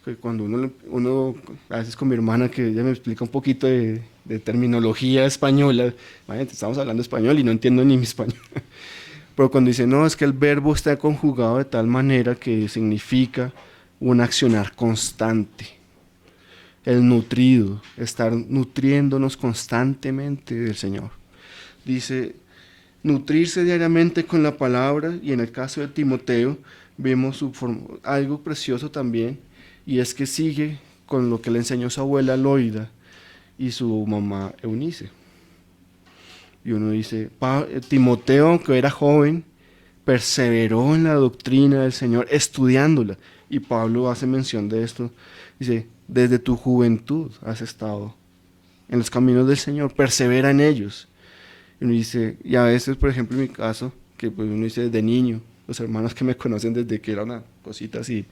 que cuando uno, a veces con mi hermana, que ella me explica un poquito de terminología española, estamos hablando español y no entiendo ni mi español. Pero cuando dice, no, es que el verbo está conjugado de tal manera que significa un accionar constante. El nutrido, estar nutriéndonos constantemente del Señor. Dice, nutrirse diariamente con la palabra, y en el caso de Timoteo vemos algo precioso también, y es que sigue con lo que le enseñó su abuela Loida y su mamá Eunice. Y uno dice, Timoteo, aunque era joven, perseveró en la doctrina del Señor, estudiándola. Y Pablo hace mención de esto. Dice, desde tu juventud has estado en los caminos del Señor, persevera en ellos. Y uno dice, y a veces, por ejemplo, en mi caso, que pues uno dice desde niño, los hermanos que me conocen desde que era una cosita así,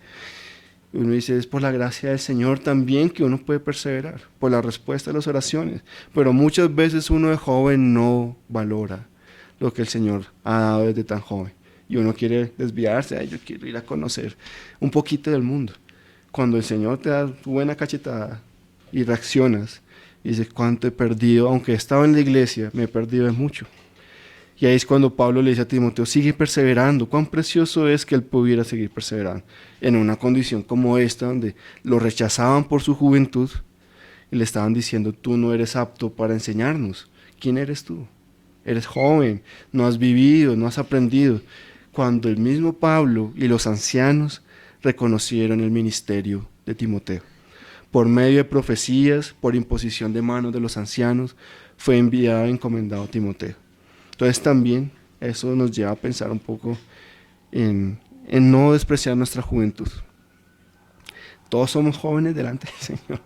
uno dice, es por la gracia del Señor también que uno puede perseverar, por la respuesta a las oraciones. Pero muchas veces uno de joven no valora lo que el Señor ha dado desde tan joven. Y uno quiere desviarse, ay, yo quiero ir a conocer un poquito del mundo. Cuando el Señor te da tu buena cachetada y reaccionas, y dices, cuánto he perdido, aunque he estado en la iglesia, me he perdido de mucho. Y ahí es cuando Pablo le dice a Timoteo, sigue perseverando. Cuán precioso es que él pudiera seguir perseverando en una condición como esta, donde lo rechazaban por su juventud y le estaban diciendo, tú no eres apto para enseñarnos. ¿Quién eres tú? Eres joven, no has vivido, no has aprendido. Cuando el mismo Pablo y los ancianos reconocieron el ministerio de Timoteo. Por medio de profecías, por imposición de manos de los ancianos, fue enviado y encomendado a Timoteo. Entonces también eso nos lleva a pensar un poco en no despreciar nuestra juventud. Todos somos jóvenes delante del Señor.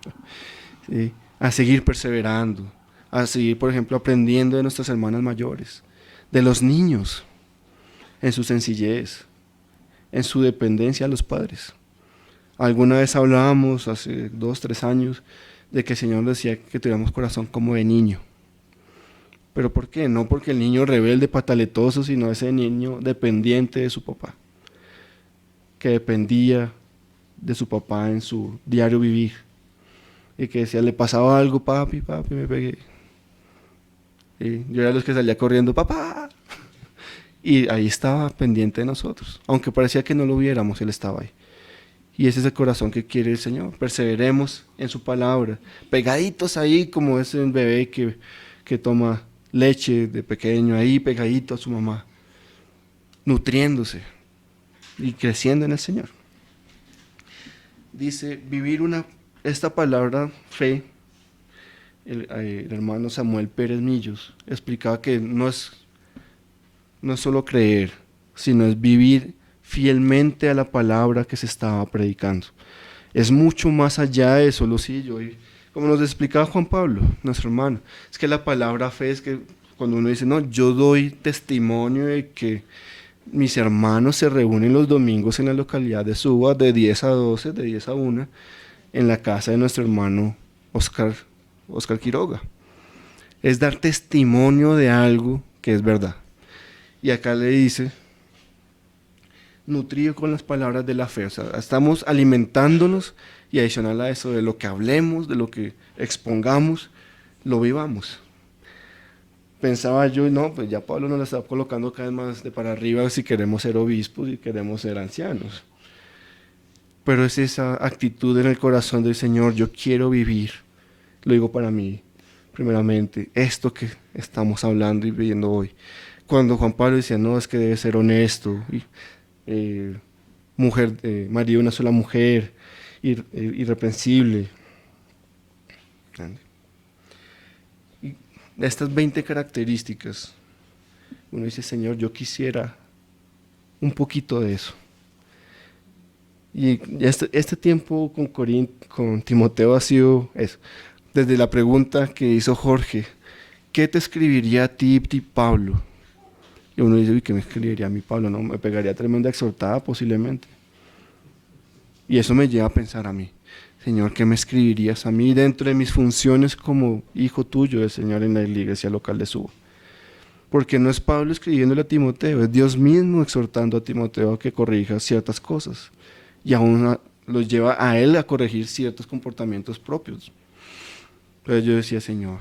¿Sí? A seguir perseverando, a seguir, por ejemplo, aprendiendo de nuestras hermanas mayores, de los niños, en su sencillez, en su dependencia a los padres. Alguna vez hablábamos, hace 2, 3 años, de que el Señor decía que tuviéramos corazón como de niño. ¿Pero por qué? No porque el niño rebelde, pataletoso, sino ese niño dependiente de su papá, que dependía de su papá en su diario vivir, y que decía, le pasaba algo, papi, me pegué. Y yo era los que salía corriendo, papá, y ahí estaba pendiente de nosotros, aunque parecía que no lo viéramos, él estaba ahí. Y ese es el corazón que quiere el Señor, perseveremos en su palabra, pegaditos ahí como ese bebé que toma leche de pequeño, ahí pegadito a su mamá, nutriéndose y creciendo en el Señor. Dice, vivir esta palabra fe, el hermano Samuel Pérez Millos explicaba que no es solo creer, sino es vivir fielmente a la palabra que se estaba predicando. Es mucho más allá de solo sí, como nos explicaba Juan Pablo, nuestro hermano, es que la palabra fe es que cuando uno dice, no, yo doy testimonio de que mis hermanos se reúnen los domingos en la localidad de Suba de 10 a 12, de 10 a 1, en la casa de nuestro hermano Oscar Quiroga. Es dar testimonio de algo que es verdad. Y acá le dice, nutrido con las palabras de la fe, o sea, estamos alimentándonos y adicional a eso, de lo que hablemos, de lo que expongamos, lo vivamos. Pensaba yo, no, pues ya Pablo nos la está colocando cada vez más de para arriba si queremos ser obispos y queremos ser ancianos. Pero es esa actitud en el corazón del Señor, yo quiero vivir, lo digo para mí, primeramente, esto que estamos hablando y viviendo hoy. Cuando Juan Pablo decía, no, es que debe ser honesto, marido de una sola mujer, irreprensible. Y estas 20 características, uno dice, Señor, yo quisiera un poquito de eso. Y este tiempo con Timoteo ha sido eso. Desde la pregunta que hizo Jorge, ¿qué te escribiría a ti, Pablo? Y uno dice, uy, ¿qué me escribiría a mí, Pablo? No, me pegaría tremenda exhortada posiblemente. Y eso me lleva a pensar a mí, Señor, ¿qué me escribirías a mí dentro de mis funciones como hijo tuyo del Señor en la iglesia local de Suba? Porque no es Pablo escribiéndole a Timoteo, es Dios mismo exhortando a Timoteo a que corrija ciertas cosas. Y aún los lleva a él a corregir ciertos comportamientos propios. Entonces yo decía, Señor,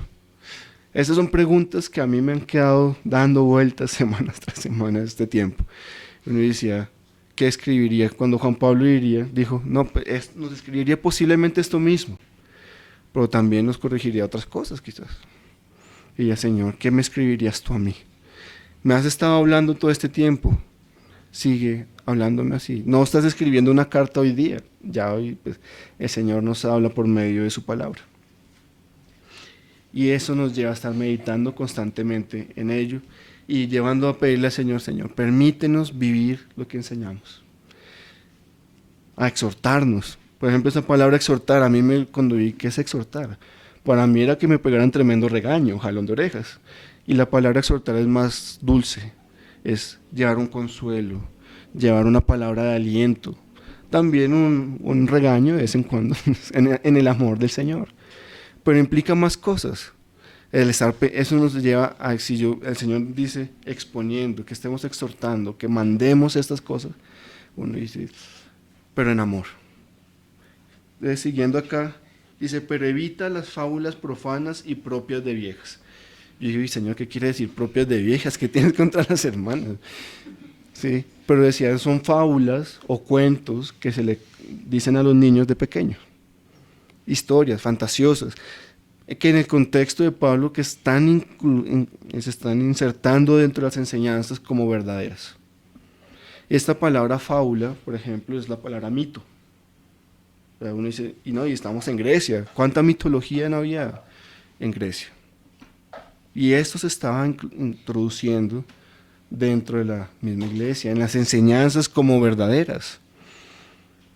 esas son preguntas que a mí me han quedado dando vueltas semana tras semana este tiempo. Uno decía, ¿qué escribiría? Cuando Juan Pablo dijo, no, nos escribiría posiblemente esto mismo, pero también nos corregiría otras cosas quizás. Y ya, Señor, ¿qué me escribirías tú a mí? Me has estado hablando todo este tiempo, sigue hablándome así. No estás escribiendo una carta hoy día, ya hoy pues, el Señor nos habla por medio de su palabra. Y eso nos lleva a estar meditando constantemente en ello y llevando a pedirle al Señor, Señor, permítenos vivir lo que enseñamos. A exhortarnos. Por ejemplo, esa palabra exhortar, a mí cuando vi, ¿qué es exhortar? Para mí era que me pegaran tremendo regaño, jalón de orejas. Y la palabra exhortar es más dulce, es llevar un consuelo, llevar una palabra de aliento, también un regaño de vez en cuando en el amor del Señor, pero implica más cosas. Eso nos lleva a, si el Señor dice exponiendo, que estemos exhortando, que mandemos estas cosas, uno dice, pero en amor. Siguiendo acá, dice, pero evita las fábulas profanas y propias de viejas. Yo digo, Señor, ¿qué quiere decir propias de viejas? ¿Qué tienes contra las hermanas? Sí, pero decía, son fábulas o cuentos que se le dicen a los niños de pequeños. Historias fantasiosas, que en el contexto de Pablo que se están insertando dentro de las enseñanzas como verdaderas. Esta palabra fábula, por ejemplo, es la palabra mito. Uno dice, y estamos en Grecia, ¿cuánta mitología no había en Grecia? Y esto se estaba introduciendo dentro de la misma iglesia, en las enseñanzas como verdaderas.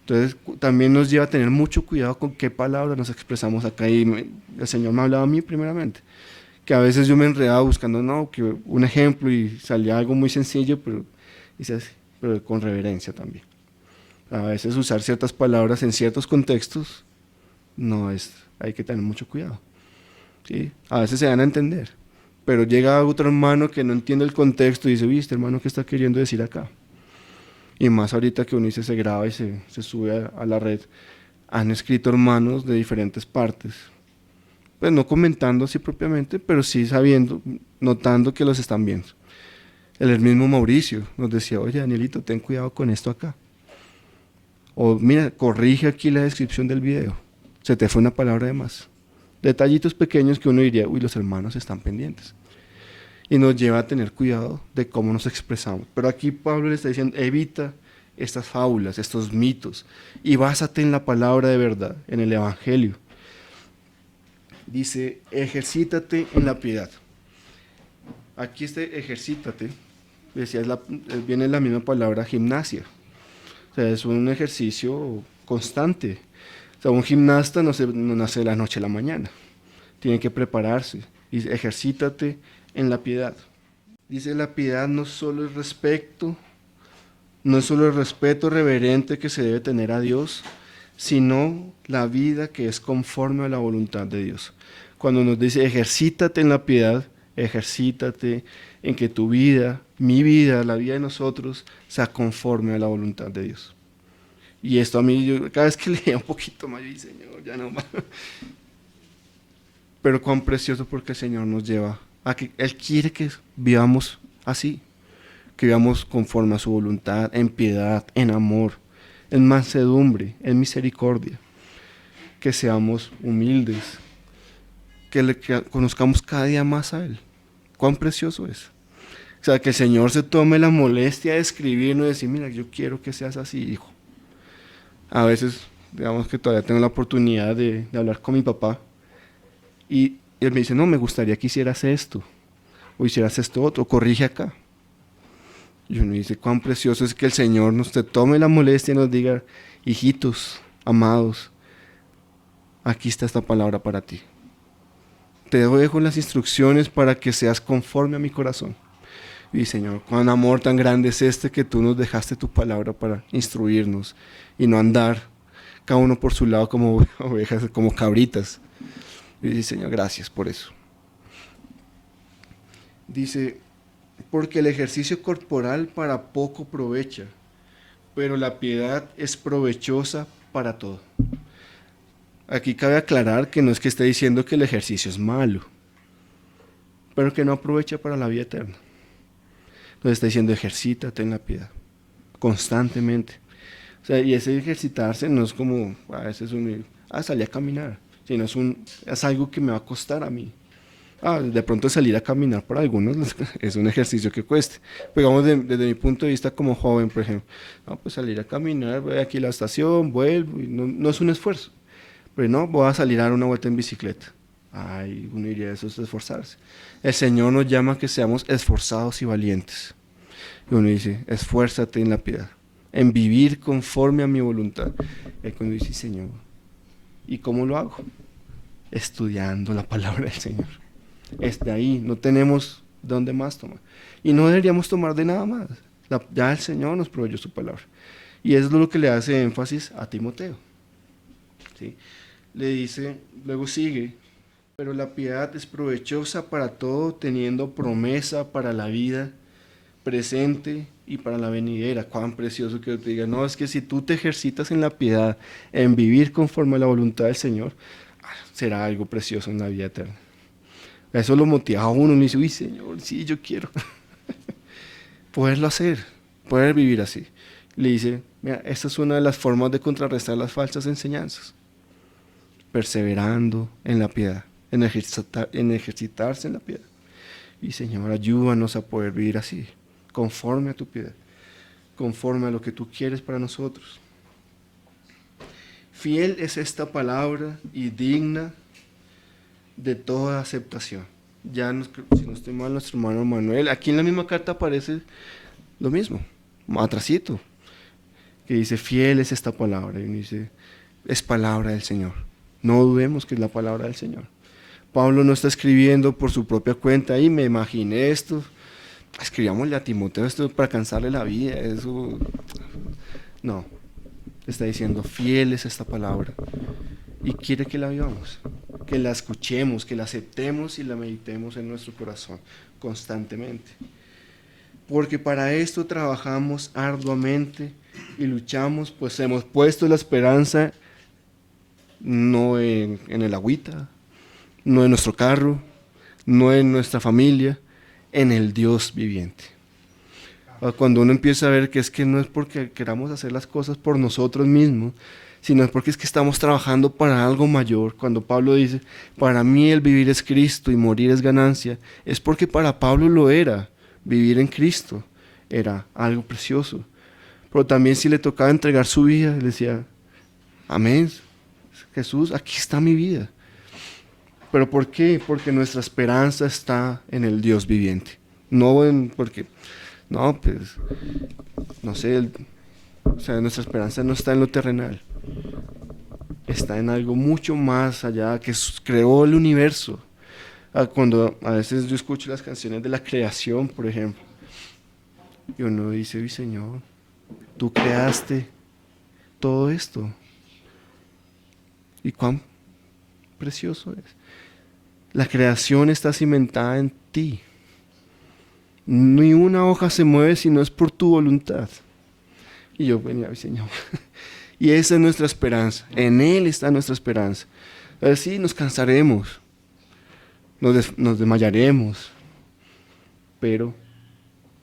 Entonces también nos lleva a tener mucho cuidado con qué palabras nos expresamos acá. Y el Señor me hablaba a mí primeramente, que a veces yo me enredaba buscando que un ejemplo y salía algo muy sencillo, pero con reverencia también. A veces usar ciertas palabras en ciertos contextos hay que tener mucho cuidado. ¿Sí? A veces se dan a entender, pero llega otro hermano que no entiende el contexto y dice, ¿viste, hermano, qué está queriendo decir acá? Y más ahorita que uno dice se graba y se sube a la red, han escrito hermanos de diferentes partes, pues no comentando así propiamente, pero sí sabiendo, notando que los están viendo. El mismo Mauricio nos decía, oye, Danielito, ten cuidado con esto acá. O mira, corrige aquí la descripción del video, se te fue una palabra de más. Detallitos pequeños que uno diría, uy, los hermanos están pendientes. Y nos lleva a tener cuidado de cómo nos expresamos. Pero aquí Pablo le está diciendo, evita estas fábulas, estos mitos, y básate en la palabra de verdad, en el Evangelio. Dice, ejercítate en la piedad. Aquí ejercítate, decía, viene la misma palabra gimnasia. O sea, es un ejercicio constante. O sea, un gimnasta no nace de la noche a la mañana. Tiene que prepararse. Y ejercítate en la piedad. Dice, la piedad no solo es respeto, no es solo el respeto reverente que se debe tener a Dios, sino la vida que es conforme a la voluntad de Dios. Cuando nos dice, ejercítate en la piedad, ejercítate en que tu vida, mi vida, la vida de nosotros, sea conforme a la voluntad de Dios. Y esto a mí, cada vez que leía un poquito más, yo dije, Señor, ya no más. Pero cuán precioso porque el Señor nos lleva a que Él quiere que vivamos así, que vivamos conforme a su voluntad, en piedad, en amor, en mansedumbre, en misericordia, que seamos humildes, que conozcamos cada día más a Él. Cuán precioso es. O sea, que el Señor se tome la molestia de escribirnos y decir, mira, yo quiero que seas así, hijo. A veces, digamos que todavía tengo la oportunidad de hablar con mi papá y él me dice, no, me gustaría que hicieras esto, o hicieras esto otro, corrige acá. Y uno dice, cuán precioso es que el Señor nos tome la molestia y nos diga, hijitos, amados, aquí está esta palabra para ti. Te dejo las instrucciones para que seas conforme a mi corazón. Y Señor, cuán amor tan grande es este que tú nos dejaste tu palabra para instruirnos y no andar cada uno por su lado como ovejas, como cabritas. Y dice, Señor, gracias por eso. Dice, porque el ejercicio corporal para poco provecha, pero la piedad es provechosa para todo. Aquí cabe aclarar que no es que esté diciendo que el ejercicio es malo, pero que no aprovecha para la vida eterna. Entonces está diciendo, ejercítate en la piedad, constantemente. O sea, y ese ejercitarse no es como, a veces salí a caminar, sino es algo que me va a costar a mí. De pronto salir a caminar para algunos es un ejercicio que cueste. Pero digamos, desde mi punto de vista como joven, por ejemplo, pues salir a caminar, voy aquí a la estación, vuelvo, y no es un esfuerzo. Pero no, voy a salir a dar una vuelta en bicicleta. Uno diría, eso es esforzarse. El Señor nos llama a que seamos esforzados y valientes. Y uno dice, esfuérzate en la piedad, en vivir conforme a mi voluntad. Y cuando dice, Señor, ¿y cómo lo hago? estudiando la palabra del Señor. Es de ahí, no tenemos dónde más tomar. Y no deberíamos tomar de nada más. Ya el Señor nos proveyó su palabra. Y eso es lo que le hace énfasis a Timoteo. ¿Sí? Le dice, luego sigue, pero la piedad es provechosa para todo, teniendo promesa para la vida presente y para la venidera. Cuán precioso que te diga, no, es que si tú te ejercitas en la piedad, en vivir conforme a la voluntad del Señor, será algo precioso en la vida eterna. Eso lo motiva a uno y dice, uy, Señor, sí, yo quiero poderlo hacer, poder vivir así. Le dice, mira, esta es una de las formas de contrarrestar las falsas enseñanzas, perseverando en la piedad, en ejercitarse en la piedad. Y Señor, ayúdanos a poder vivir así, conforme a tu piedad, conforme a lo que tú quieres para nosotros. Fiel es esta palabra y digna de toda aceptación. Ya, si no estoy mal, nuestro hermano Manuel, aquí en la misma carta aparece lo mismo, atrasito, que dice, fiel es esta palabra, y uno dice, es palabra del Señor. No dudemos que es la palabra del Señor. Pablo no está escribiendo por su propia cuenta, y me imaginé esto, escribámosle a Timoteo esto para cansarle la vida, eso, no, está diciendo, fiel es esta palabra, y quiere que la vivamos, que la escuchemos, que la aceptemos y la meditemos en nuestro corazón constantemente. Porque para esto trabajamos arduamente y luchamos, pues hemos puesto la esperanza no en el agüita, no en nuestro carro, no en nuestra familia, en el Dios viviente. Cuando uno empieza a ver que es que no es porque queramos hacer las cosas por nosotros mismos, sino es porque es que estamos trabajando para algo mayor. Cuando Pablo dice, para mí el vivir es Cristo y morir es ganancia, es porque para Pablo lo era. Vivir en Cristo era algo precioso. Pero también si le tocaba entregar su vida, él decía, amén, Jesús, aquí está mi vida. ¿Pero por qué? Porque nuestra esperanza está en el Dios viviente. No porque, no, pues, no sé, o sea, nuestra esperanza no está en lo terrenal. Está en algo mucho más allá, que creó el universo. Cuando a veces yo escucho las canciones de la creación, por ejemplo, y uno dice, uy, Señor, tú creaste todo esto. Y cuán precioso es. La creación está cimentada en ti. Ni una hoja se mueve si no es por tu voluntad. Y yo venía, uy, Señor. Y esa es nuestra esperanza. En Él está nuestra esperanza. Sí, nos cansaremos. Nos desmayaremos. Pero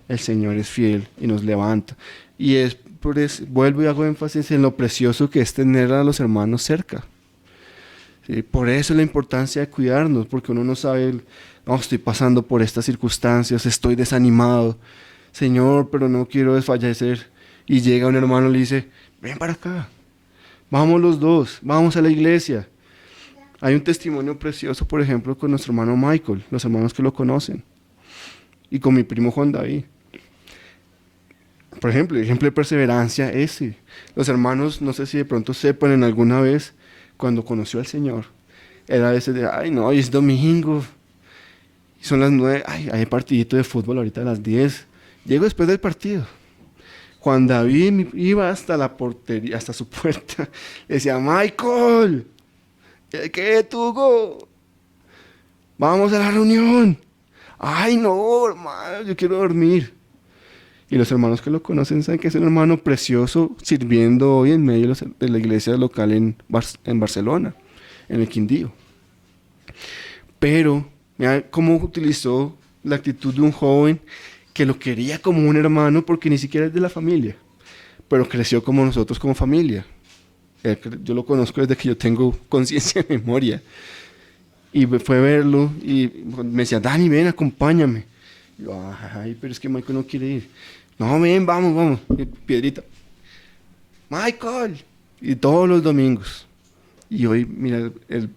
el Señor es fiel y nos levanta. Y es por eso, vuelvo y hago énfasis en lo precioso que es tener a los hermanos cerca. ¿Sí? Por eso la importancia de cuidarnos, porque uno no sabe, no, estoy pasando por estas circunstancias, estoy desanimado. Señor, pero no quiero desfallecer. Y llega un hermano y le dice, ven para acá, vamos los dos, vamos a la iglesia. Hay un testimonio precioso, por ejemplo, con nuestro hermano Michael, los hermanos que lo conocen, y con mi primo Juan David. Por ejemplo, ejemplo de perseverancia ese. Los hermanos, no sé si de pronto sepan, en alguna vez, cuando conoció al Señor, era a veces de, ay no, hoy es domingo, son las 9, ay, hay partidito de fútbol ahorita a las 10, llego después del partido. Juan David iba hasta la portería, hasta su puerta, le decía, Michael, ¿qué, Tugo? Vamos a la reunión. Ay no, hermano, yo quiero dormir. Y los hermanos que lo conocen saben que es un hermano precioso sirviendo hoy en medio de la iglesia local en Barcelona, en el Quindío. Pero, mira cómo utilizó la actitud de un joven que lo quería como un hermano porque ni siquiera es de la familia, pero creció como nosotros como familia. Yo lo conozco desde que yo tengo conciencia de memoria. Y fue a verlo y me decía, Dani, ven, acompáñame. Y yo, ay, pero es que Michael no quiere ir. No, ven, vamos. Y Piedrita, Michael. Y todos los domingos. Y hoy, mira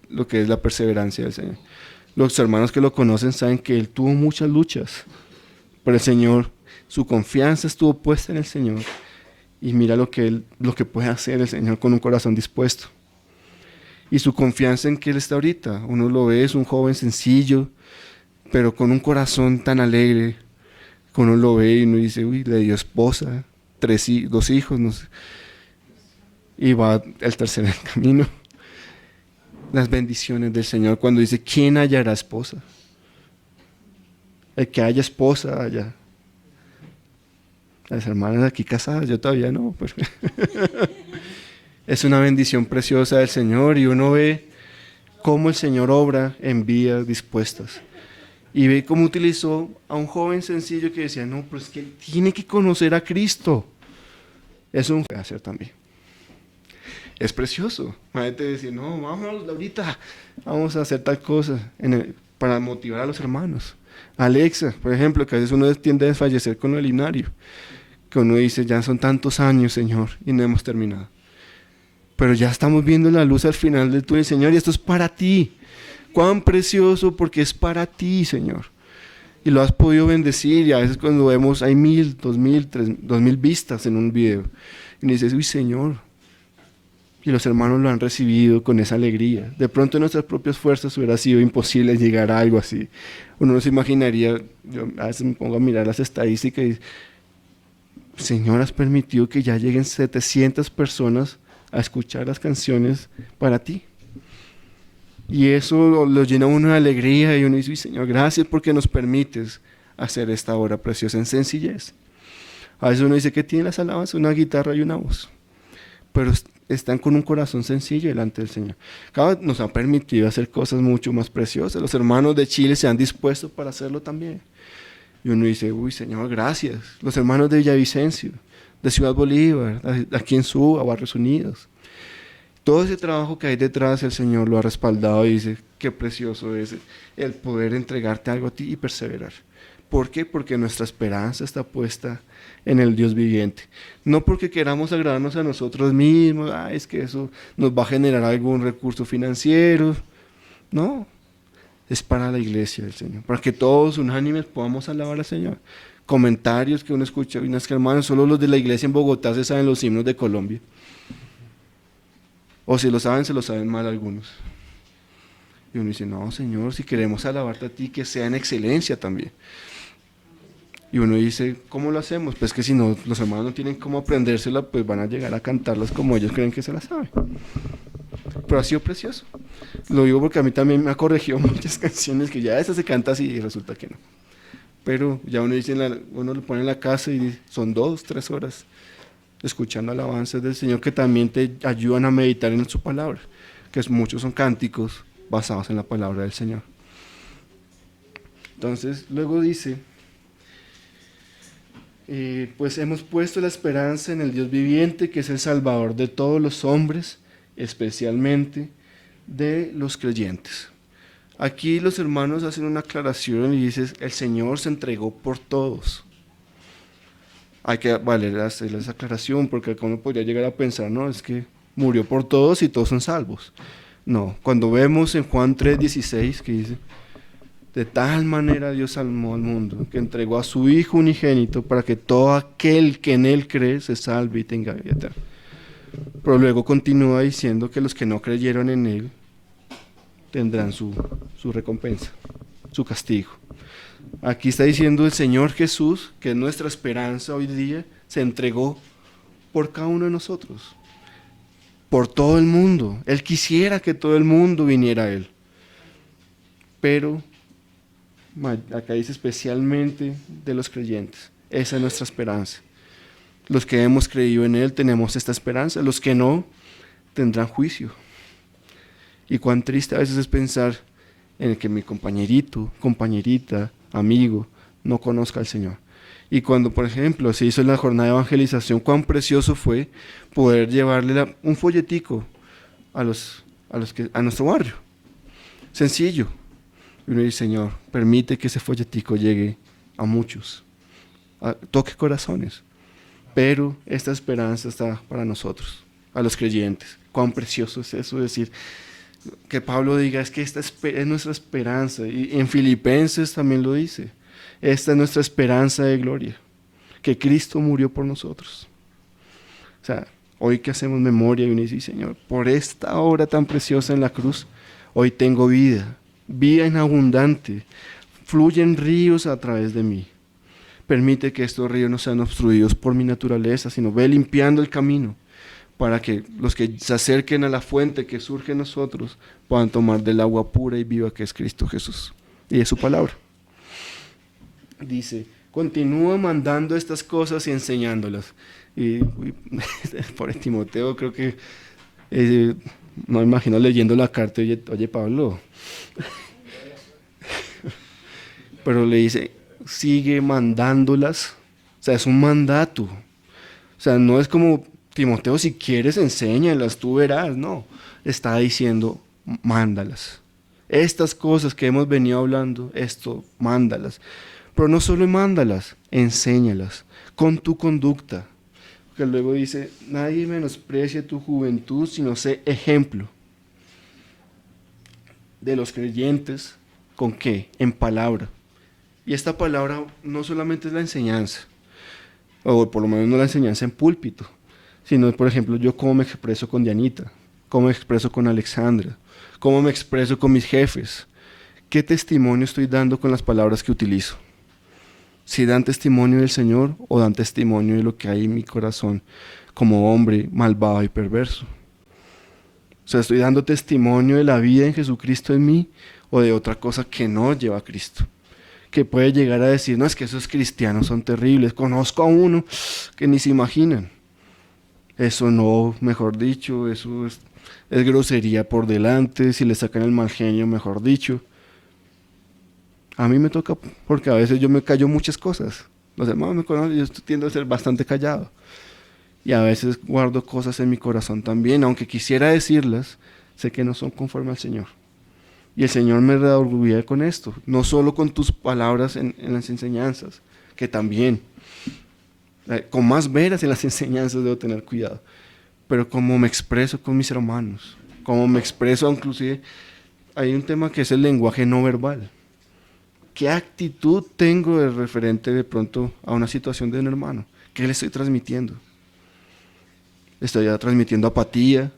lo que es la perseverancia del Señor. Los hermanos que lo conocen saben que él tuvo muchas luchas. Pero el Señor, su confianza estuvo puesta en el Señor. Y mira lo que puede hacer el Señor con un corazón dispuesto. y su confianza en que Él está ahorita. Uno lo ve, es un joven sencillo, pero con un corazón tan alegre, que uno lo ve y uno dice, uy, le dio esposa, dos hijos, no sé, y va el tercero en camino. Las bendiciones del Señor cuando dice, ¿quién hallará esposa? El que haya esposa allá. Las hermanas aquí casadas, yo todavía no. Pues. Es una bendición preciosa del Señor y uno ve cómo el Señor obra en vidas dispuestas. Y ve cómo utilizó a un joven sencillo que decía, no, pero es que él tiene que conocer a Cristo. Eso no puede hacer también. Es precioso. La gente dice, no, vámonos ahorita, vamos a hacer tal cosa para motivar a los hermanos. Alexa, por ejemplo, que a veces uno tiende a desfallecer con el himnario, que uno dice, ya son tantos años, Señor, y no hemos terminado. Pero ya estamos viendo la luz al final del túnel, Señor, y esto es para ti. Cuán precioso, porque es para ti, Señor. Y lo has podido bendecir, y a veces cuando vemos, hay 1000, 2000, 2000 vistas en un video, y dices, uy, Señor. Y los hermanos lo han recibido con esa alegría. De pronto en nuestras propias fuerzas hubiera sido imposible llegar a algo así. Uno no se imaginaría, yo a veces me pongo a mirar las estadísticas y Señor, has permitido que ya lleguen 700 personas a escuchar las canciones para ti. Y eso lo llena uno de alegría y uno dice, Señor, gracias porque nos permites hacer esta obra preciosa en sencillez. A veces uno dice que tiene las alabanzas, una guitarra y una voz, pero están con un corazón sencillo delante del Señor. Cada vez nos ha permitido hacer cosas mucho más preciosas. Los hermanos de Chile se han dispuesto para hacerlo también. Y uno dice, uy, Señor, gracias. Los hermanos de Villavicencio, de Ciudad Bolívar, aquí en Suba, Barrios Unidos. Todo ese trabajo que hay detrás, el Señor lo ha respaldado y dice, qué precioso es el poder entregarte algo a ti y perseverar. ¿Por qué? Porque nuestra esperanza está puesta en el Dios viviente. No porque queramos agradarnos a nosotros mismos, es que eso nos va a generar algún recurso financiero. No, es para la iglesia del Señor, para que todos unánimes podamos alabar al Señor. Comentarios que uno escucha, y unas que hermanos, solo los de la iglesia en Bogotá se saben los himnos de Colombia. O si lo saben, se lo saben mal algunos. Y uno dice, no, Señor, si queremos alabarte a ti, que sea en excelencia también. Y uno dice, ¿cómo lo hacemos? Pues que si no, los hermanos no tienen cómo aprendérsela, pues van a llegar a cantarlas como ellos creen que se las saben. Pero ha sido precioso. Lo digo porque a mí también me ha corregido muchas canciones que ya esa se canta así y resulta que no. Pero ya uno dice, uno lo pone en la casa y son 2, 3 horas escuchando alabanzas del Señor que también te ayudan a meditar en su palabra, que muchos son cánticos basados en la palabra del Señor. Entonces, luego dice, pues hemos puesto la esperanza en el Dios viviente, que es el Salvador de todos los hombres, especialmente de los creyentes. Aquí los hermanos hacen una aclaración y dicen, el Señor se entregó por todos. Hay que hacer esa aclaración porque uno podría llegar a pensar, no, es que murió por todos y todos son salvos. No, cuando vemos en Juan 3:16 que dice, de tal manera Dios amó al mundo, que entregó a su Hijo unigénito para que todo aquel que en Él cree se salve y tenga vida eterna. Pero luego continúa diciendo que los que no creyeron en Él tendrán su recompensa, su castigo. Aquí está diciendo el Señor Jesús, que es nuestra esperanza hoy día, se entregó por cada uno de nosotros, por todo el mundo. Él quisiera que todo el mundo viniera a Él. Pero acá dice especialmente de los creyentes. Esa es nuestra esperanza. Los que hemos creído en Él tenemos esta esperanza. Los que no, tendrán juicio. Y cuán triste a veces es pensar en que mi compañerito, compañerita, amigo, no conozca al Señor. Y cuando, por ejemplo, se hizo la jornada de evangelización, cuán precioso fue poder llevarle un folletico a nuestro barrio. Sencillo. Y uno dice, Señor, permite que ese folletico llegue a muchos, toque corazones. Pero esta esperanza está para nosotros, a los creyentes. Cuán precioso es eso, decir, que Pablo diga, es que esta es nuestra esperanza. Y en Filipenses también lo dice, esta es nuestra esperanza de gloria, que Cristo murió por nosotros. O sea, Hoy que hacemos memoria y uno dice, Señor, por esta obra tan preciosa en la cruz, hoy tengo vida, vida en abundante, fluyen ríos a través de mí. Permite que estos ríos no sean obstruidos por mi naturaleza, sino ve limpiando el camino para que los que se acerquen a la fuente que surge en nosotros puedan tomar del agua pura y viva que es Cristo Jesús y es su palabra. Dice, continúa mandando estas cosas y enseñándolas. Y por Timoteo creo que no me imagino leyendo la carta, oye Pablo, pero le dice, sigue mandándolas, o sea, es un mandato, o sea, no es como, Timoteo, si quieres enséñalas, tú verás, no, está diciendo, mándalas, estas cosas que hemos venido hablando, esto, mándalas, pero no solo mándalas, enséñalas, con tu conducta, porque luego dice, nadie menosprecia tu juventud, sino sé ejemplo de los creyentes, ¿con qué? En palabra. Y esta palabra no solamente es la enseñanza, o por lo menos no la enseñanza en púlpito, sino, por ejemplo, yo cómo me expreso con Dianita, cómo me expreso con Alexandra, cómo me expreso con mis jefes, qué testimonio estoy dando con las palabras que utilizo. Si dan testimonio del Señor o dan testimonio de lo que hay en mi corazón como hombre malvado y perverso. O sea, estoy dando testimonio de la vida en Jesucristo en mí o de otra cosa que no lleva a Cristo. Que puede llegar a decir, no, es que esos cristianos son terribles, conozco a uno que ni se imaginan. Eso no, mejor dicho, eso es grosería por delante, si le sacan el mal genio, mejor dicho. A mí me toca, porque a veces yo me callo muchas cosas. Los hermanos me conocen, yo tiendo a ser bastante callado. Y a veces guardo cosas en mi corazón también, aunque quisiera decirlas, sé que no son conforme al Señor. Y el Señor me redarguye con esto, no solo con tus palabras en las enseñanzas, que también, con más veras en las enseñanzas debo tener cuidado, pero como me expreso con mis hermanos, como me expreso, inclusive, hay un tema que es el lenguaje no verbal. ¿Qué actitud tengo de referente de pronto a una situación de un hermano? ¿Qué le estoy transmitiendo? ¿Estoy transmitiendo apatía?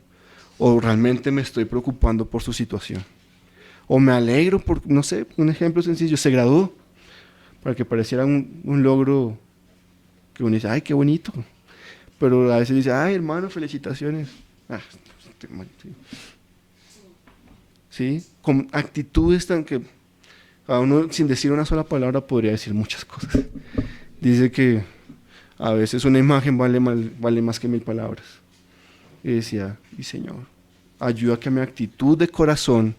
¿O realmente me estoy preocupando por su situación? ¿O me alegro por, no sé, un ejemplo sencillo, se graduó? Para que pareciera un logro que uno dice, ¡ay, qué bonito! Pero a veces dice, ¡ay, hermano, felicitaciones! ¿Sí? Con actitudes tan que a uno sin decir una sola palabra podría decir muchas cosas. Dice que a veces una imagen vale más que 1000 palabras. Y decía, y Señor, ayuda a que mi actitud de corazón,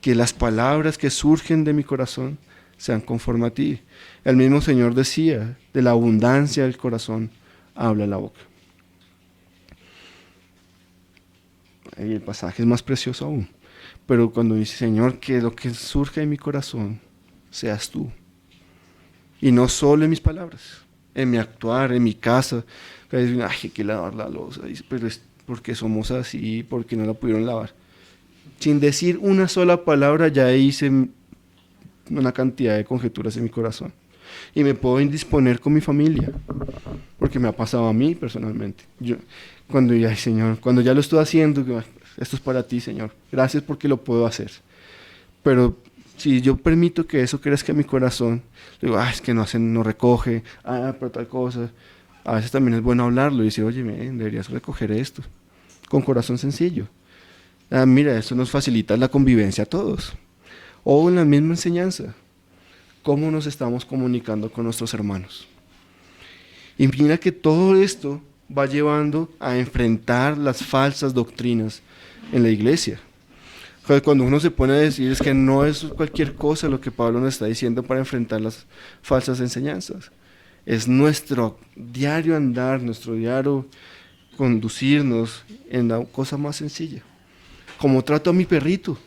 que las palabras que surgen de mi corazón sean conforme a ti. El mismo Señor decía, de la abundancia del corazón habla la boca. Y el pasaje es más precioso aún. Pero cuando dice, Señor, que lo que surge de mi corazón seas tú. Y no solo en mis palabras, en mi actuar, en mi casa. Ay, hay que lavar la loza, pero es porque somos así, porque no la pudieron lavar. Sin decir una sola palabra ya hice una cantidad de conjeturas en mi corazón. Y me puedo indisponer con mi familia, porque me ha pasado a mí personalmente. Cuando ya, Señor, cuando ya lo estoy haciendo, esto es para ti, Señor. Gracias porque lo puedo hacer. Pero si yo permito que eso crezca en mi corazón, digo, es que no recoge, pero tal cosa. A veces también es bueno hablarlo y decir, oye, deberías recoger esto, con corazón sencillo. Mira, eso nos facilita la convivencia a todos. O en la misma enseñanza, cómo nos estamos comunicando con nuestros hermanos. Y mira que todo esto va llevando a enfrentar las falsas doctrinas en la iglesia. Cuando uno se pone a decir es que no es cualquier cosa lo que Pablo nos está diciendo para enfrentar las falsas enseñanzas. Es nuestro diario andar, nuestro diario conducirnos en la cosa más sencilla. Como trato a mi perrito.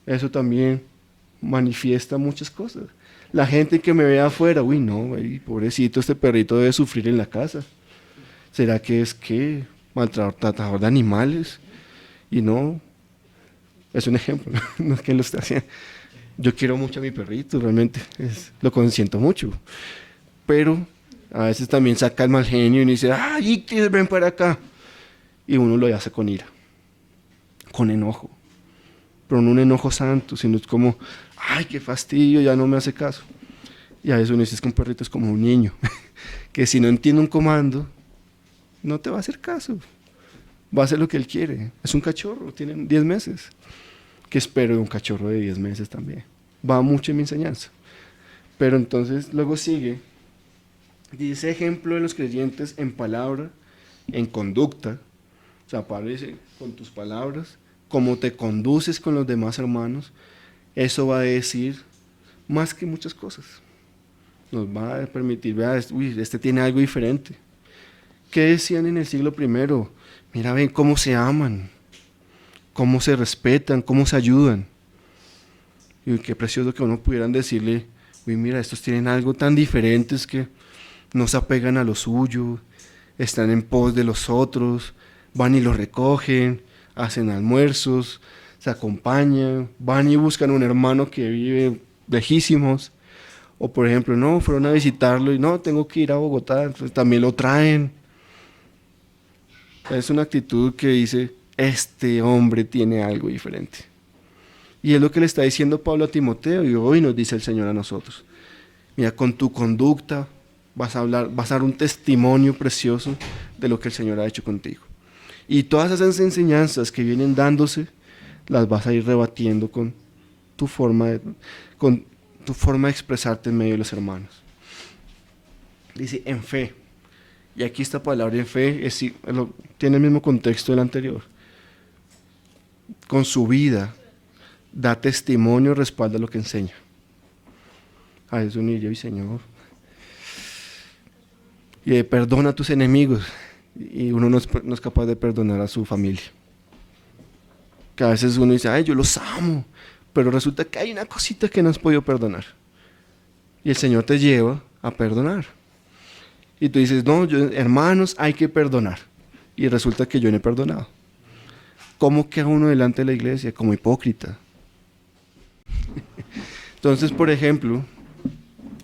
Eso también manifiesta muchas cosas. La gente que me ve afuera, uy, no, pobrecito, este perrito debe sufrir en la casa. ¿Será que es maltratador de animales? Y no, es un ejemplo, no es que lo esté haciendo. Yo quiero mucho a mi perrito, realmente, lo consiento mucho. Pero A veces también saca el mal genio y dice, ¡ay, Ictis, ven para acá! Y uno lo hace con ira, con enojo. Pero no un enojo santo, sino es como, ¡ay, qué fastidio! Ya no me hace caso. Y a veces uno dice que un perrito es como un niño, que si no entiende un comando, no te va a hacer caso. Va a hacer lo que él quiere. Es un cachorro, tiene 10 meses. ¿Qué espero de un cachorro de 10 meses también? Va mucho en mi enseñanza. Pero entonces luego sigue, dice ejemplo de los creyentes en palabra, en conducta. O sea, Pablo dice, con tus palabras, cómo te conduces con los demás hermanos, eso va a decir más que muchas cosas. Nos va a permitir, vea, uy, este tiene algo diferente. ¿Qué decían en el siglo primero? Mira, ven cómo se aman, cómo se respetan, cómo se ayudan. Y qué precioso que uno pudieran decirle, uy, mira, estos tienen algo tan diferente, es que no se apegan a lo suyo, están en pos de los otros, van y los recogen, hacen almuerzos, se acompañan, van y buscan un hermano que vive lejísimos. O por ejemplo, no, fueron a visitarlo y no, tengo que ir a Bogotá, entonces también lo traen. Es una actitud que dice, este hombre tiene algo diferente. Y es lo que le está diciendo Pablo a Timoteo y hoy nos dice el Señor a nosotros. Mira, con tu conducta vas a dar un testimonio precioso de lo que el Señor ha hecho contigo. Y todas esas enseñanzas que vienen dándose, las vas a ir rebatiendo con tu forma de expresarte en medio de los hermanos. Dice, en fe. Y aquí esta palabra en fe tiene el mismo contexto del anterior. Con su vida da testimonio, respalda lo que enseña. A eso uno diría, Señor. Y perdona a tus enemigos. Y uno no es capaz de perdonar a su familia. Que a veces uno dice, ay, yo los amo. Pero resulta que hay una cosita que no has podido perdonar. Y el Señor te lleva a perdonar. Y tú dices, no, hermanos, hay que perdonar. Y resulta que yo no he perdonado. ¿Cómo queda uno delante de la iglesia? Como hipócrita. Entonces, por ejemplo,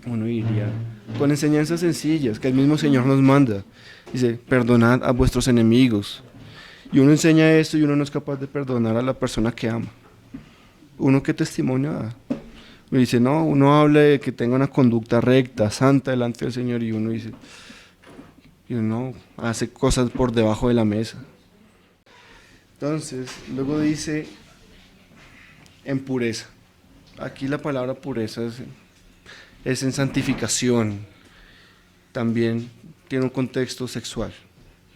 uno diría, con enseñanzas sencillas que el mismo Señor nos manda. Dice, perdonad a vuestros enemigos. Y uno enseña esto y uno no es capaz de perdonar a la persona que ama. ¿Uno qué testimonio da? Me dice, no, uno habla de que tenga una conducta recta, santa delante del Señor y uno dice, y uno hace cosas por debajo de la mesa. Entonces, luego dice, en pureza. Aquí la palabra pureza es en santificación. También tiene un contexto sexual,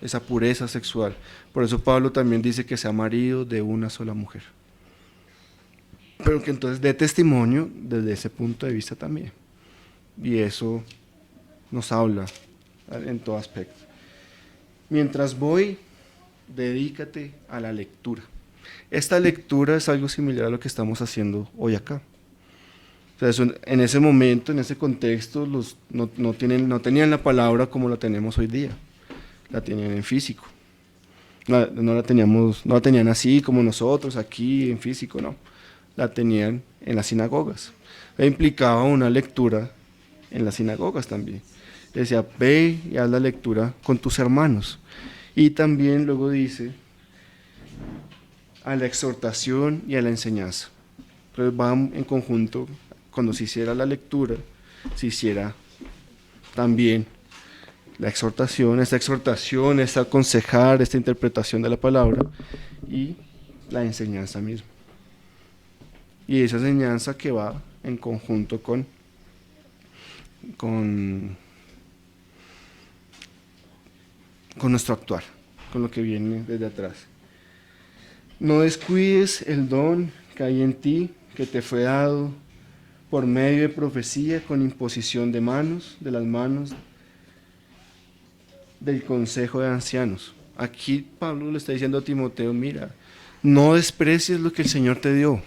esa pureza sexual. Por eso Pablo también dice que sea marido de una sola mujer. Pero que entonces dé testimonio desde ese punto de vista también. Y eso nos habla en todo aspecto. Mientras voy, dedícate a la lectura. Esta lectura es algo similar a lo que estamos haciendo hoy acá. O sea, en ese momento, en ese contexto, no tenían la palabra como la tenemos hoy día. La tenían en físico. No la tenían así como nosotros, aquí en físico, no. La tenían en las sinagogas. E implicaba una lectura en las sinagogas también. Decía, ve y haz la lectura con tus hermanos. Y también luego dice, a la exhortación y a la enseñanza. Entonces van en conjunto, cuando se hiciera la lectura, se hiciera también la exhortación, esta aconsejar, esta interpretación de la palabra y la enseñanza misma. Y esa enseñanza que va en conjunto con nuestro actuar, con lo que viene desde atrás. No descuides el don que hay en ti, que te fue dado por medio de profecía con imposición de las manos del consejo de ancianos. Aquí Pablo le está diciendo a Timoteo, mira, no desprecies lo que el Señor te dio,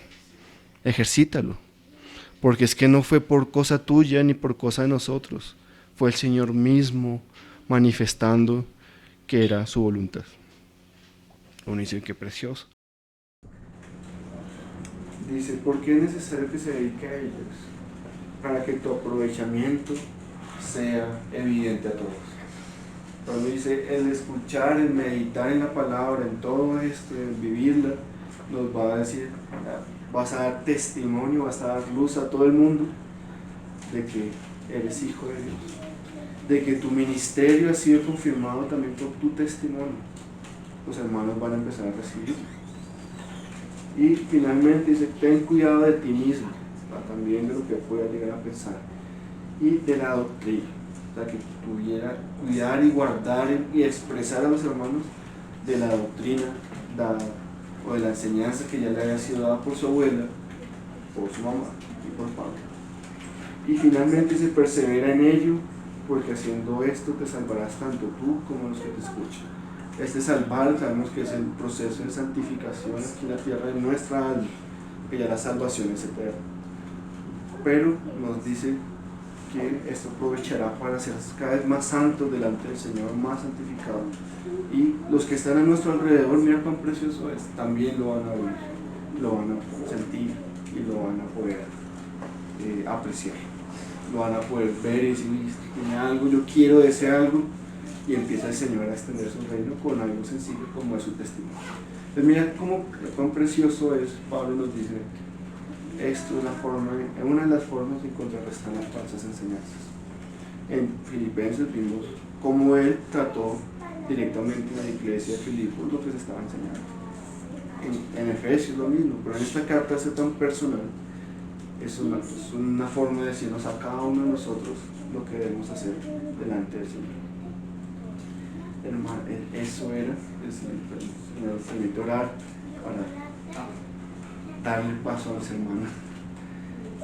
ejercítalo, porque es que no fue por cosa tuya ni por cosa de nosotros, fue el Señor mismo manifestando que era su voluntad. Uno dice, qué precioso. Dice, ¿por qué es necesario que se dedique a ellos? Para que tu aprovechamiento sea evidente a todos. Cuando dice el escuchar, el meditar en la palabra, en todo esto, en vivirla, nos va a decir, vas a dar testimonio, vas a dar luz a todo el mundo de que eres hijo de Dios, de que tu ministerio ha sido confirmado también por tu testimonio. Los hermanos van a empezar a recibir. Y finalmente dice, ten cuidado de ti mismo, también de lo que puedas llegar a pensar, y de la doctrina, o sea, que pudiera cuidar y guardar y expresar a los hermanos de la doctrina o de la enseñanza que ya le había sido dada por su abuela, por su mamá y por Pablo. Y finalmente se persevera en ello, porque haciendo esto te salvarás tanto tú como los que te escuchan. Este salvar, sabemos que es el proceso de santificación aquí en la tierra de nuestra alma, que ya la salvación es eterna. Pero nos dice que esto aprovechará para ser cada vez más santos delante del Señor, más santificados. Y los que están a nuestro alrededor, mira cuán precioso es, también lo van a oír, lo van a sentir y lo van a poder apreciar. Lo van a poder ver y decir, tiene algo, yo quiero de ese algo. Y empieza el Señor a extender su reino con algo sencillo como es su testimonio. Entonces mira cuán precioso es. Pablo nos dice, esto es una de las formas de contrarrestar las falsas enseñanzas. En Filipenses vimos cómo él trató directamente en la iglesia de Filipos lo que se estaba enseñando. En Efesios lo mismo, pero en esta carta es tan personal. Es una forma de decirnos a cada uno de nosotros lo que debemos hacer delante del Señor. Hermano, eso era, el Señor nos permite orar para darle paso a los hermanos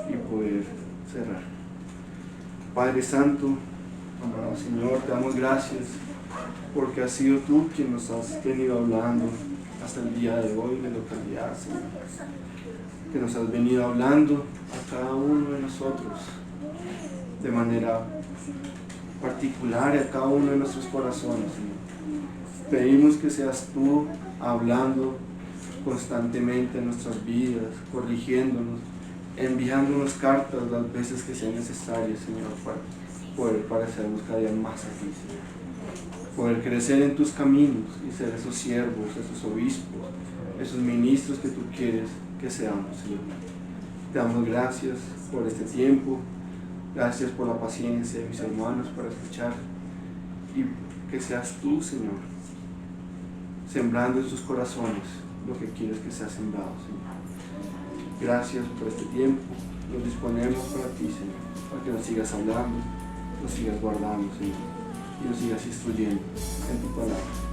y poder cerrar. Padre Santo, amado Señor, te damos gracias porque has sido tú quien nos has venido hablando hasta el día de hoy de localidad, Señor, que nos has venido hablando a cada uno de nosotros de manera particular a cada uno de nuestros corazones, Señor. Pedimos que seas tú hablando constantemente en nuestras vidas, corrigiéndonos, enviándonos cartas las veces que sean necesarias, Señor, para poder parecernos cada día más a ti, Señor. Poder crecer en tus caminos y ser esos siervos, esos obispos, esos ministros que tú quieres que seamos, Señor. Te damos gracias por este tiempo. Gracias por la paciencia de mis hermanos para escuchar y que seas tú, Señor, sembrando en sus corazones lo que quieres que sea sembrado, Señor. Gracias por este tiempo. Nos disponemos para ti, Señor, para que nos sigas hablando, nos sigas guardando, Señor, y nos sigas instruyendo en tu palabra.